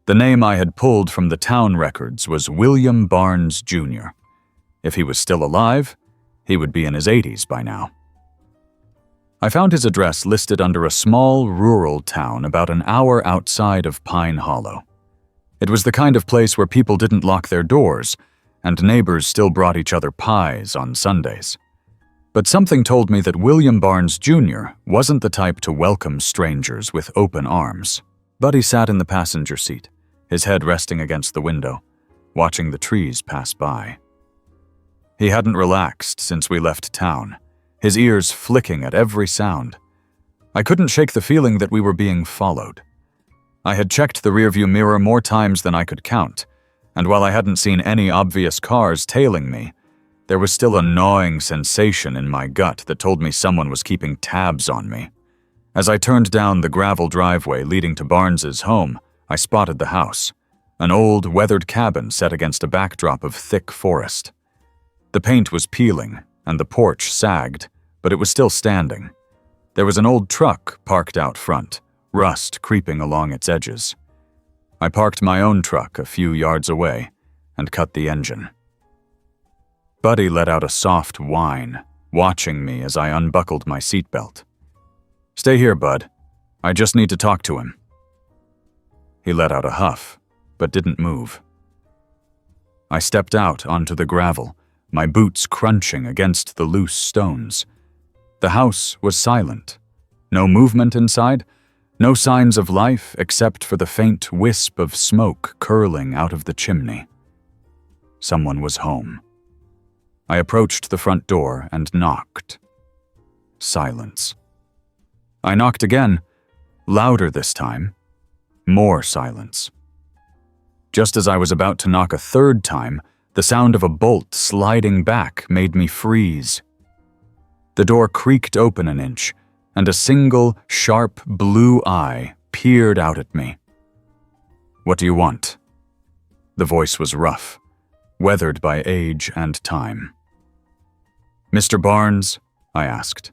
The name I had pulled from the town records was William Barnes, Jr. If he was still alive, he would be in his 80s by now. I found his address listed under a small rural town about an hour outside of Pine Hollow. It was the kind of place where people didn't lock their doors, and neighbors still brought each other pies on Sundays. But something told me that William Barnes, Jr. wasn't the type to welcome strangers with open arms. Buddy sat in the passenger seat, his head resting against the window, watching the trees pass by. He hadn't relaxed since we left town, his ears flicking at every sound. I couldn't shake the feeling that we were being followed. I had checked the rearview mirror more times than I could count, and while I hadn't seen any obvious cars tailing me, there was still a gnawing sensation in my gut that told me someone was keeping tabs on me. As I turned down the gravel driveway leading to Barnes's home, I spotted the house, an old, weathered cabin set against a backdrop of thick forest. The paint was peeling, and the porch sagged, but it was still standing. There was an old truck parked out front, rust creeping along its edges. I parked my own truck a few yards away and cut the engine. Buddy let out a soft whine, watching me as I unbuckled my seatbelt. Stay here, Bud. I just need to talk to him. He let out a huff, but didn't move. I stepped out onto the gravel, my boots crunching against the loose stones. The house was silent. No movement inside, no signs of life except for the faint wisp of smoke curling out of the chimney. Someone was home. I approached the front door and knocked. Silence. I knocked again, louder this time. More silence. Just as I was about to knock a third time, the sound of a bolt sliding back made me freeze. The door creaked open an inch, and a single, sharp blue eye peered out at me. What do you want? The voice was rough, weathered by age and time. Mr. Barnes? I asked.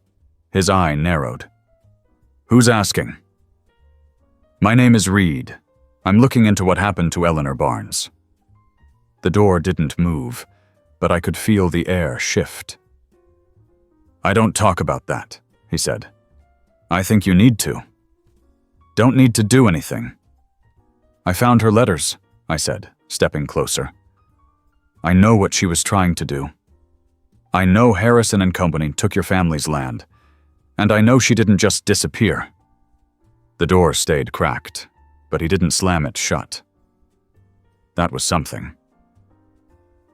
His eye narrowed. Who's asking? My name is Reed. I'm looking into what happened to Eleanor Barnes. The door didn't move, but I could feel the air shift. I don't talk about that, he said. I think you need to. Don't need to do anything. I found her letters. I said, stepping closer. I know what she was trying to do. I know Harrison and company took your family's land, and I know she didn't just disappear. The door stayed cracked, but he didn't slam it shut. That was something.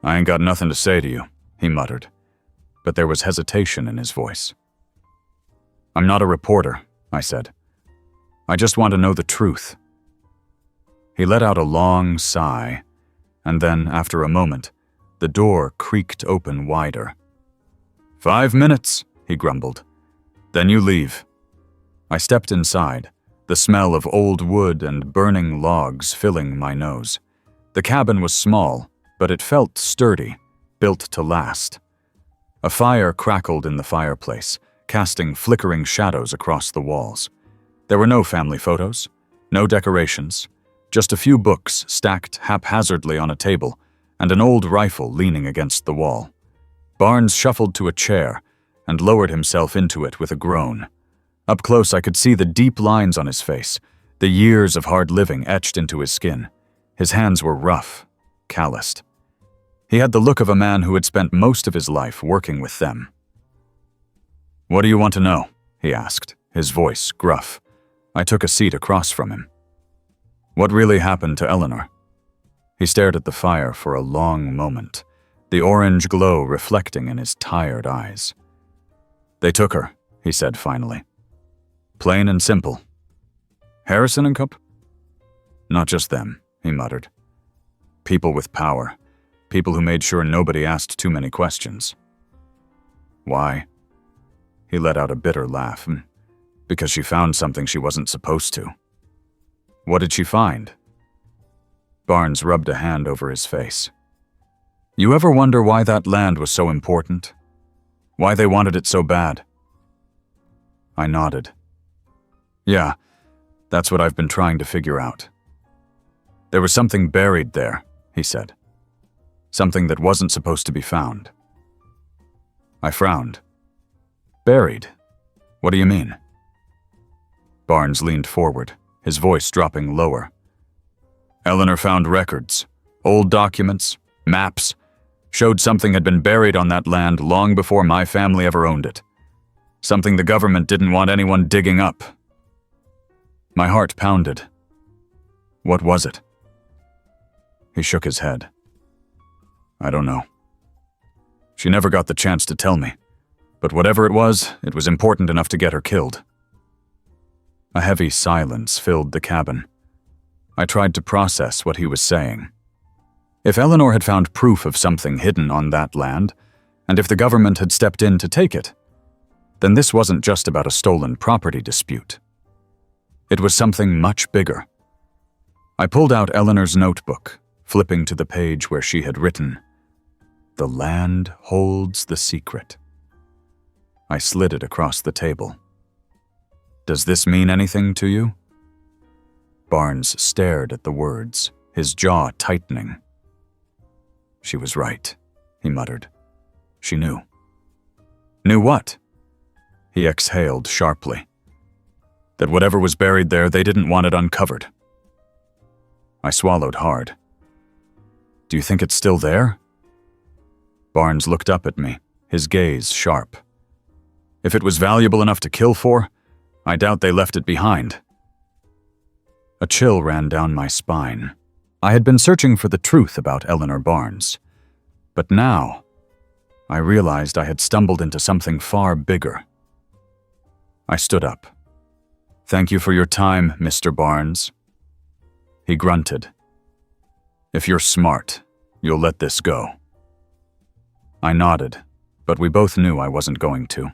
I ain't got nothing to say to you, he muttered, but there was hesitation in his voice. I'm not a reporter, I said. I just want to know the truth. He let out a long sigh, and then, after a moment, the door creaked open wider. 5 minutes, he grumbled. Then you leave. I stepped inside, the smell of old wood and burning logs filling my nose. The cabin was small, but it felt sturdy, built to last. A fire crackled in the fireplace, casting flickering shadows across the walls. There were no family photos, no decorations, just a few books stacked haphazardly on a table and an old rifle leaning against the wall. Barnes shuffled to a chair and lowered himself into it with a groan. Up close, I could see the deep lines on his face, the years of hard living etched into his skin. His hands were rough, calloused. He had the look of a man who had spent most of his life working with them. What do you want to know? He asked, his voice gruff. I took a seat across from him. What really happened to Eleanor? He stared at the fire for a long moment, the orange glow reflecting in his tired eyes. They took her, he said finally. Plain and simple. Harrison and Cup? Not just them, he muttered. People with power. People who made sure nobody asked too many questions. Why? He let out a bitter laugh. Because she found something she wasn't supposed to. What did she find? Barnes rubbed a hand over his face. You ever wonder why that land was so important? Why they wanted it so bad? I nodded. Yeah, that's what I've been trying to figure out. There was something buried there, he said. Something that wasn't supposed to be found. I frowned. Buried? What do you mean? Barnes leaned forward, his voice dropping lower. Eleanor found records, old documents, maps, showed something had been buried on that land long before my family ever owned it. Something the government didn't want anyone digging up. My heart pounded. What was it? He shook his head. I don't know. She never got the chance to tell me, but whatever it was important enough to get her killed. A heavy silence filled the cabin. I tried to process what he was saying. If Eleanor had found proof of something hidden on that land, and if the government had stepped in to take it, then this wasn't just about a stolen property dispute. It was something much bigger. I pulled out Eleanor's notebook, flipping to the page where she had written, "The land holds the secret." I slid it across the table. Does this mean anything to you? Barnes stared at the words, his jaw tightening. She was right, he muttered. She knew. Knew what? He exhaled sharply. That whatever was buried there, they didn't want it uncovered. I swallowed hard. Do you think it's still there? Barnes looked up at me, his gaze sharp. If it was valuable enough to kill for, I doubt they left it behind. A chill ran down my spine. I had been searching for the truth about Eleanor Barnes. But now, I realized I had stumbled into something far bigger. I stood up. Thank you for your time, Mr. Barnes. He grunted. If you're smart, you'll let this go. I nodded, but we both knew I wasn't going to.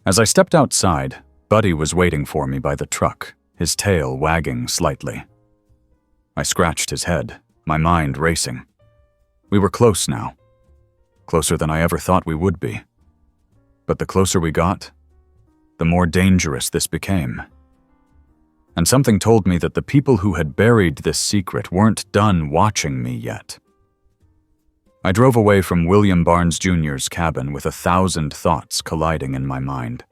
As I stepped outside, Buddy was waiting for me by the truck, his tail wagging slightly. I scratched his head, my mind racing. We were close now. Closer than I ever thought we would be. But the closer we got, the more dangerous this became. And something told me that the people who had buried this secret weren't done watching me yet. I drove away from William Barnes Jr.'s cabin with 1,000 thoughts colliding in my mind.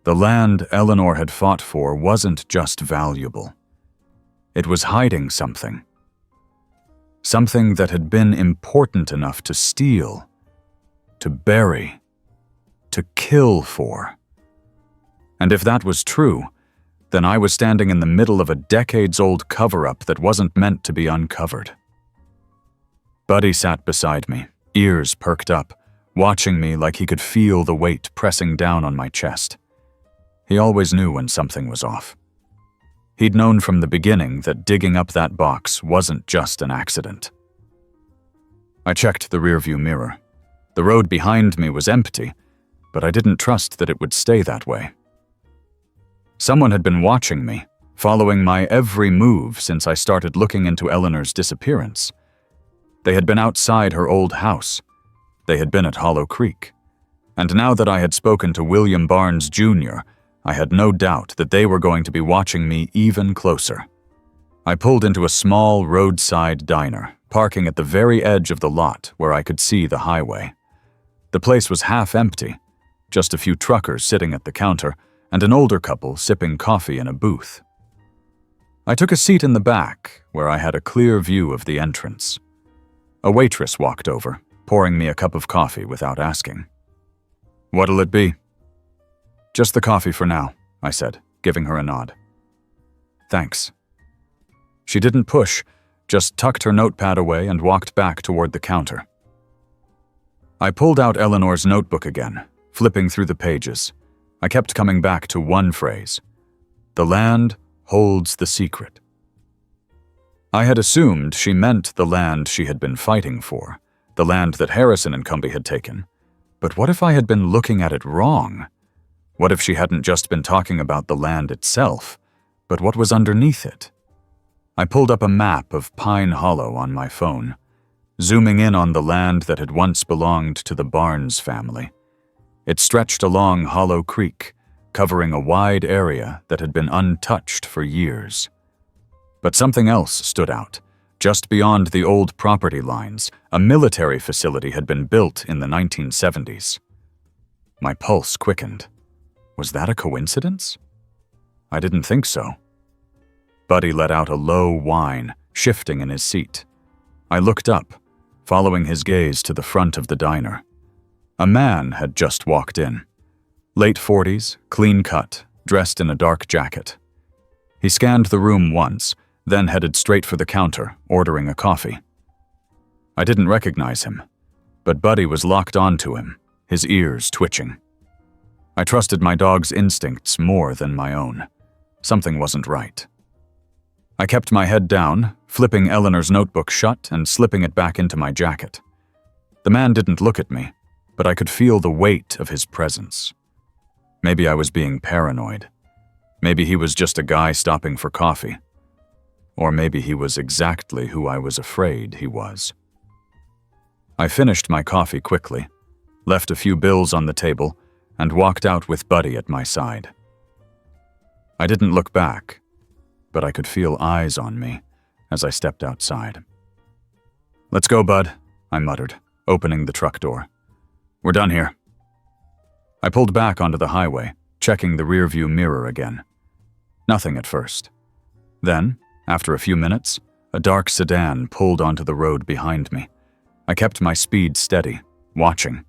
The land Eleanor had fought for wasn't just valuable. It was hiding something. Something that had been important enough to steal, to bury, to kill for. And if that was true, then I was standing in the middle of a decades-old cover-up that wasn't meant to be uncovered. Buddy sat beside me, ears perked up, watching me like he could feel the weight pressing down on my chest. He always knew when something was off. He'd known from the beginning that digging up that box wasn't just an accident. I checked the rearview mirror. The road behind me was empty, but I didn't trust that it would stay that way. Someone had been watching me, following my every move since I started looking into Eleanor's disappearance. They had been outside her old house. They had been at Hollow Creek. And now that I had spoken to William Barnes Jr., I had no doubt that they were going to be watching me even closer. I pulled into a small roadside diner, parking at the very edge of the lot where I could see the highway. The place was half empty, just a few truckers sitting at the counter and an older couple sipping coffee in a booth. I took a seat in the back, where I had a clear view of the entrance. A waitress walked over, pouring me a cup of coffee without asking. "What'll it be?" "Just the coffee for now," I said, giving her a nod. "Thanks." She didn't push, just tucked her notepad away and walked back toward the counter. I pulled out Eleanor's notebook again, flipping through the pages. I kept coming back to one phrase: "The land holds the secret." I had assumed she meant the land she had been fighting for, the land that Harrison and Cumbie had taken. But what if I had been looking at it wrong? What if she hadn't just been talking about the land itself, but what was underneath it? I pulled up a map of Pine Hollow on my phone, zooming in on the land that had once belonged to the Barnes family. It stretched along Hollow Creek, covering a wide area that had been untouched for years. But something else stood out. Just beyond the old property lines, a military facility had been built in the 1970s. My pulse quickened. Was that a coincidence? I didn't think so. Buddy let out a low whine, shifting in his seat. I looked up, following his gaze to the front of the diner. A man had just walked in. Late 40s, clean-cut, dressed in a dark jacket. He scanned the room once, then headed straight for the counter, ordering a coffee. I didn't recognize him, but Buddy was locked onto him, his ears twitching. I trusted my dog's instincts more than my own. Something wasn't right. I kept my head down, flipping Eleanor's notebook shut and slipping it back into my jacket. The man didn't look at me, but I could feel the weight of his presence. Maybe I was being paranoid. Maybe he was just a guy stopping for coffee. Or maybe he was exactly who I was afraid he was. I finished my coffee quickly, left a few bills on the table, and walked out with Buddy at my side. I didn't look back, but I could feel eyes on me as I stepped outside. "Let's go, Bud," I muttered, opening the truck door. "We're done here." I pulled back onto the highway, checking the rearview mirror again. Nothing at first. Then, after a few minutes, a dark sedan pulled onto the road behind me. I kept my speed steady, watching.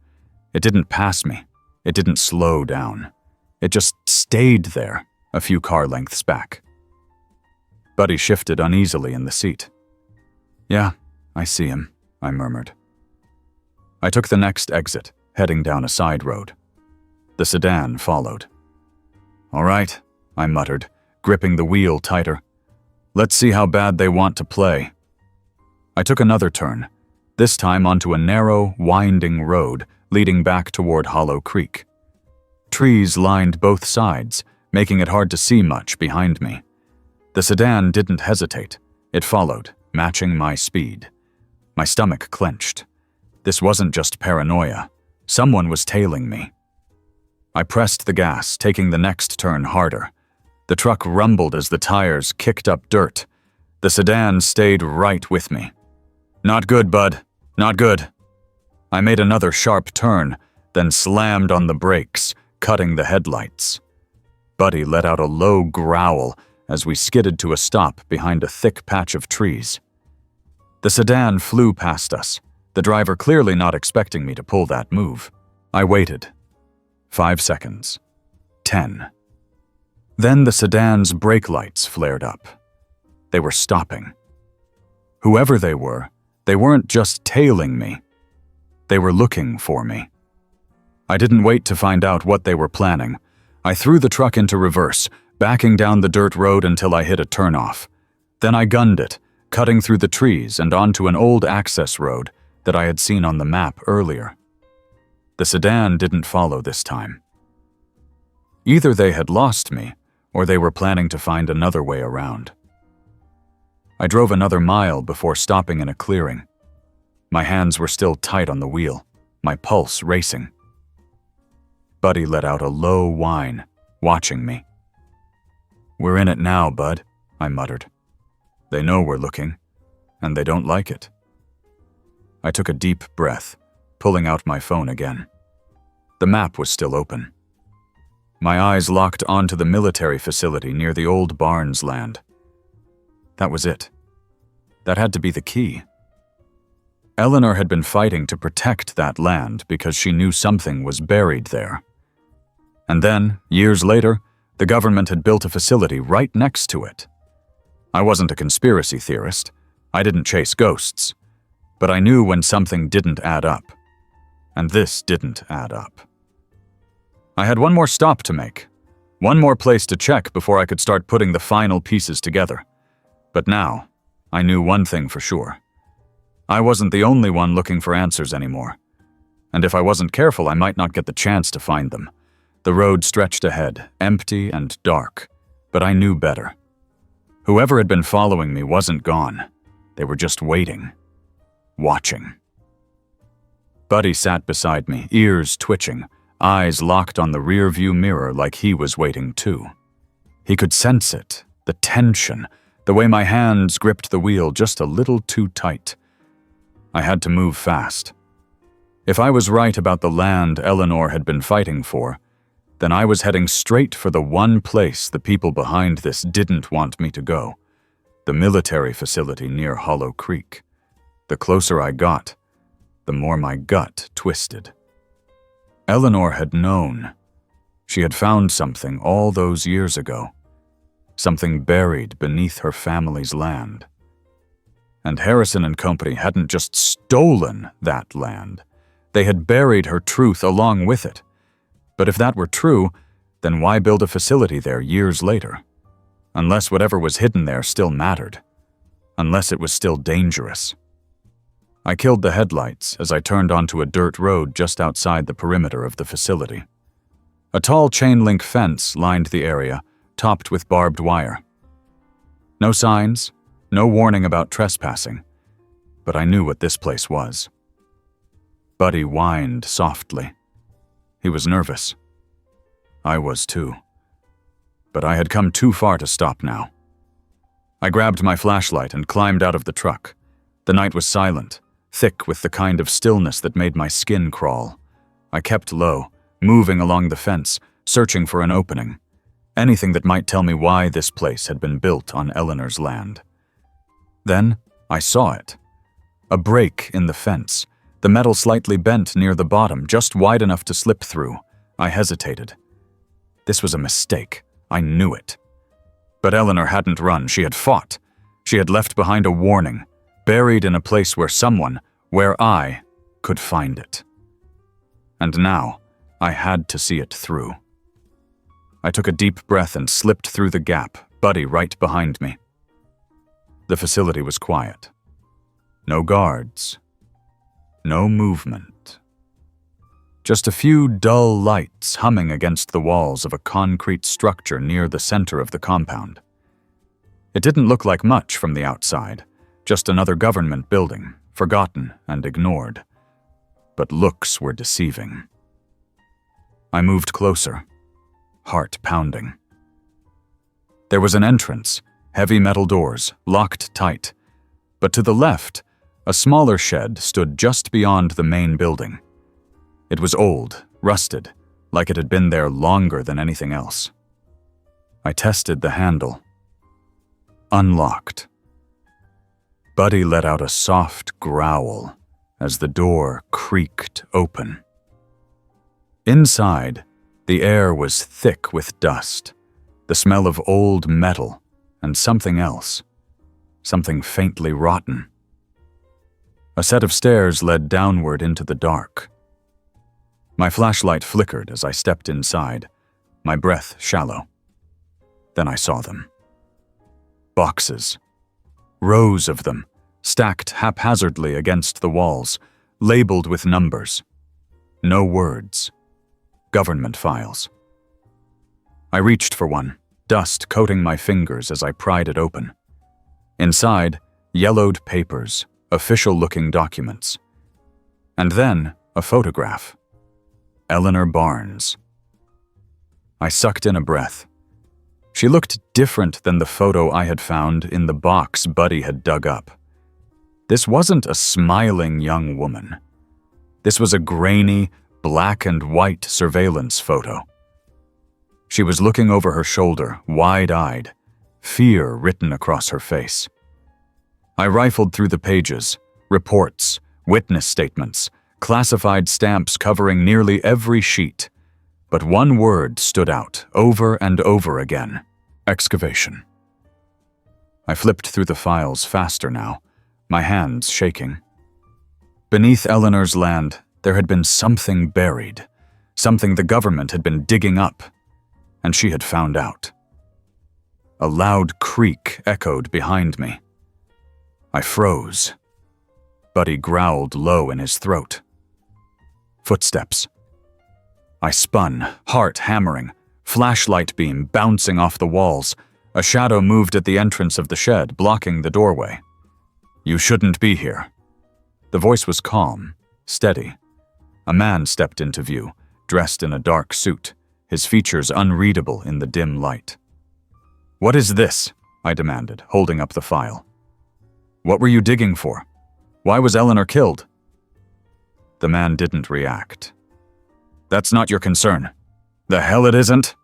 It didn't pass me. It didn't slow down. It just stayed there, a few car lengths back. Buddy shifted uneasily in the seat. "Yeah, I see him," I murmured. I took the next exit, heading down a side road. The sedan followed. "All right," I muttered, gripping the wheel tighter. "Let's see how bad they want to play." I took another turn, this time onto a narrow, winding road leading back toward Hollow Creek. Trees lined both sides, making it hard to see much behind me. The sedan didn't hesitate. It followed, matching my speed. My stomach clenched. This wasn't just paranoia. Someone was tailing me. I pressed the gas, taking the next turn harder. The truck rumbled as the tires kicked up dirt. The sedan stayed right with me. "Not good, Bud. Not good." I made another sharp turn, then slammed on the brakes, cutting the headlights. Buddy let out a low growl, as we skidded to a stop behind a thick patch of trees. The sedan flew past us, the driver clearly not expecting me to pull that move. I waited. 5 seconds. 10. Then the sedan's brake lights flared up. They were stopping. Whoever they weren't just tailing me. They were looking for me. I didn't wait to find out what they were planning. I threw the truck into reverse, backing down the dirt road until I hit a turnoff. Then I gunned it, cutting through the trees and onto an old access road that I had seen on the map earlier. The sedan didn't follow this time. Either they had lost me, or they were planning to find another way around. I drove another mile before stopping in a clearing. My hands were still tight on the wheel, my pulse racing. Buddy let out a low whine, watching me. "We're in it now, bud," I muttered. "They know we're looking, and they don't like it." I took a deep breath, pulling out my phone again. The map was still open. My eyes locked onto the military facility near the old Barnes land. That was it. That had to be the key. Eleanor had been fighting to protect that land because she knew something was buried there. And then, years later, the government had built a facility right next to it. I wasn't a conspiracy theorist. I didn't chase ghosts. But I knew when something didn't add up. And this didn't add up. I had one more stop to make. One more place to check before I could start putting the final pieces together. But now, I knew one thing for sure. I wasn't the only one looking for answers anymore. And if I wasn't careful, I might not get the chance to find them. The road stretched ahead, empty and dark, but I knew better. Whoever had been following me wasn't gone. They were just waiting. Watching. Buddy sat beside me, ears twitching, eyes locked on the rear-view mirror like he was waiting too. He could sense it, the tension, the way my hands gripped the wheel just a little too tight. I had to move fast. If I was right about the land Eleanor had been fighting for, then I was heading straight for the one place the people behind this didn't want me to go, the military facility near Hollow Creek. The closer I got, the more my gut twisted. Eleanor had known. She had found something all those years ago. Something buried beneath her family's land. And Harrison and Company hadn't just stolen that land. They had buried her truth along with it. But if that were true, then why build a facility there years later? Unless whatever was hidden there still mattered. Unless it was still dangerous. I killed the headlights as I turned onto a dirt road just outside the perimeter of the facility. A tall chain-link fence lined the area, topped with barbed wire. No signs, no warning about trespassing, but I knew what this place was. Buddy whined softly. He was nervous. I was too. But I had come too far to stop now. I grabbed my flashlight and climbed out of the truck. The night was silent, thick with the kind of stillness that made my skin crawl. I kept low, moving along the fence, searching for an opening. Anything that might tell me why this place had been built on Eleanor's land. Then, I saw it. A break in the fence, the metal slightly bent near the bottom, just wide enough to slip through. I hesitated. This was a mistake. I knew it. But Eleanor hadn't run. She had fought. She had left behind a warning, buried in a place where I could find it. And now, I had to see it through. I took a deep breath and slipped through the gap, Buddy right behind me. The facility was quiet. No guards. No movement. Just a few dull lights humming against the walls of a concrete structure near the center of the compound. It didn't look like much from the outside, just another government building, forgotten and ignored. But looks were deceiving. I moved closer, heart pounding. There was an entrance, heavy metal doors, locked tight. But to the left, a smaller shed stood just beyond the main building. It was old, rusted, like it had been there longer than anything else. I tested the handle. unlocked. Buddy let out a soft growl as the door creaked open. Inside, the air was thick with dust, the smell of old metal and something else, something faintly rotten. A set of stairs led downward into the dark. My flashlight flickered as I stepped inside, my breath shallow. Then I saw them. Boxes. Rows of them, stacked haphazardly against the walls, labeled with numbers. No words. Government files. I reached for one, dust coating my fingers as I pried it open. Inside, yellowed papers, official-looking documents. And then, a photograph. Eleanor Barnes. I sucked in a breath. She looked different than the photo I had found in the box Buddy had dug up. This wasn't a smiling young woman. This was a grainy, black and white surveillance photo. She was looking over her shoulder, wide-eyed, fear written across her face. I rifled through the pages, reports, witness statements, classified stamps covering nearly every sheet. But one word stood out over and over again: excavation. I flipped through the files faster now, my hands shaking. Beneath Eleanor's land, there had been something buried, something the government had been digging up, and she had found out. A loud creak echoed behind me. I froze. Buddy growled low in his throat. Footsteps. I spun, heart hammering, flashlight beam bouncing off the walls. A shadow moved at the entrance of the shed, blocking the doorway. "You shouldn't be here." The voice was calm, steady. A man stepped into view, dressed in a dark suit, his features unreadable in the dim light. "What is this?" I demanded, holding up the file. "What were you digging for? Why was Eleanor killed?" The man didn't react. "That's not your concern." "The hell it isn't?"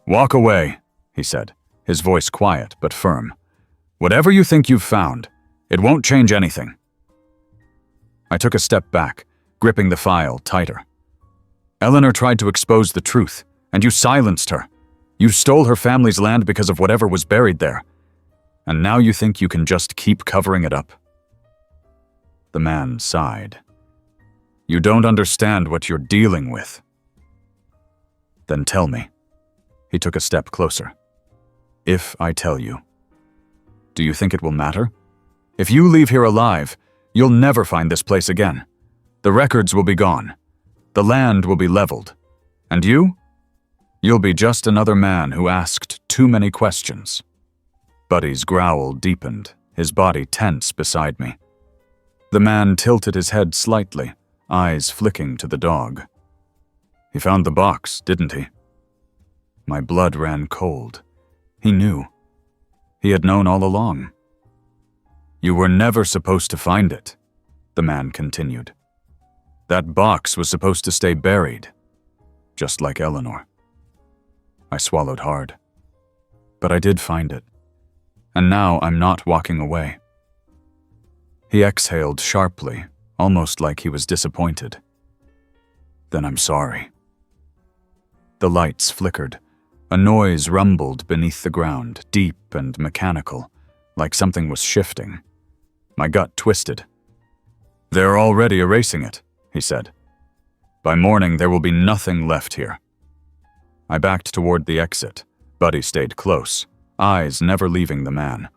"Walk away," he said, his voice quiet but firm. "Whatever you think you've found, it won't change anything." I took a step back, gripping the file tighter. "Eleanor tried to expose the truth, and you silenced her. You stole her family's land because of whatever was buried there. And now you think you can just keep covering it up?" The man sighed. "You don't understand what you're dealing with." "Then tell me." He took a step closer. "If I tell you, do you think it will matter? If you leave here alive, you'll never find this place again. The records will be gone. The land will be leveled. And you? You'll be just another man who asked too many questions." Buddy's growl deepened, his body tense beside me. The man tilted his head slightly, eyes flicking to the dog. "He found the box, didn't he?" My blood ran cold. He knew. He had known all along. "You were never supposed to find it," the man continued. "That box was supposed to stay buried, just like Eleanor." I swallowed hard. But I did find it. And now I'm not walking away. He exhaled sharply, almost like he was disappointed. "Then I'm sorry." The lights flickered. A noise rumbled beneath the ground, deep and mechanical, like something was shifting. My gut twisted. "They're already erasing it," he said. "By morning, there will be nothing left here." I backed toward the exit. Buddy stayed close, eyes never leaving the man.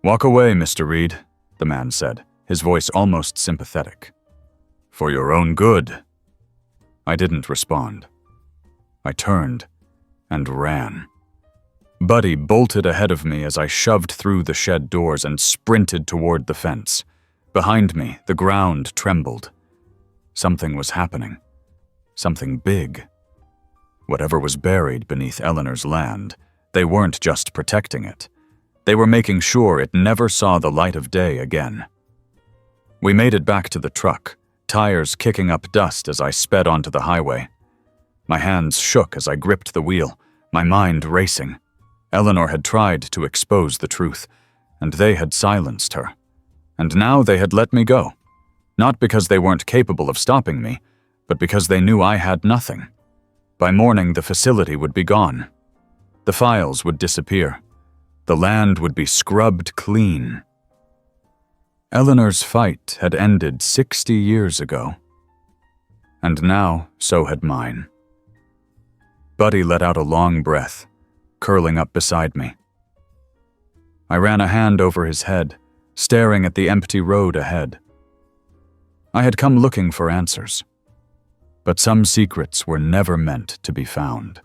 "Walk away, Mr. Reed," the man said, his voice almost sympathetic. "For your own good." I didn't respond. I turned and ran. Buddy bolted ahead of me as I shoved through the shed doors and sprinted toward the fence. Behind me, the ground trembled. Something was happening. Something big. Whatever was buried beneath Eleanor's land, they weren't just protecting it. They were making sure it never saw the light of day again. We made it back to the truck, tires kicking up dust as I sped onto the highway. My hands shook as I gripped the wheel, my mind racing. Eleanor had tried to expose the truth, and they had silenced her. And now they had let me go, not because they weren't capable of stopping me, but because they knew I had nothing. By morning, the facility would be gone. The files would disappear. The land would be scrubbed clean. Eleanor's fight had ended 60 years ago. And now, so had mine. Buddy let out a long breath, curling up beside me. I ran a hand over his head, staring at the empty road ahead. I had come looking for answers, but some secrets were never meant to be found.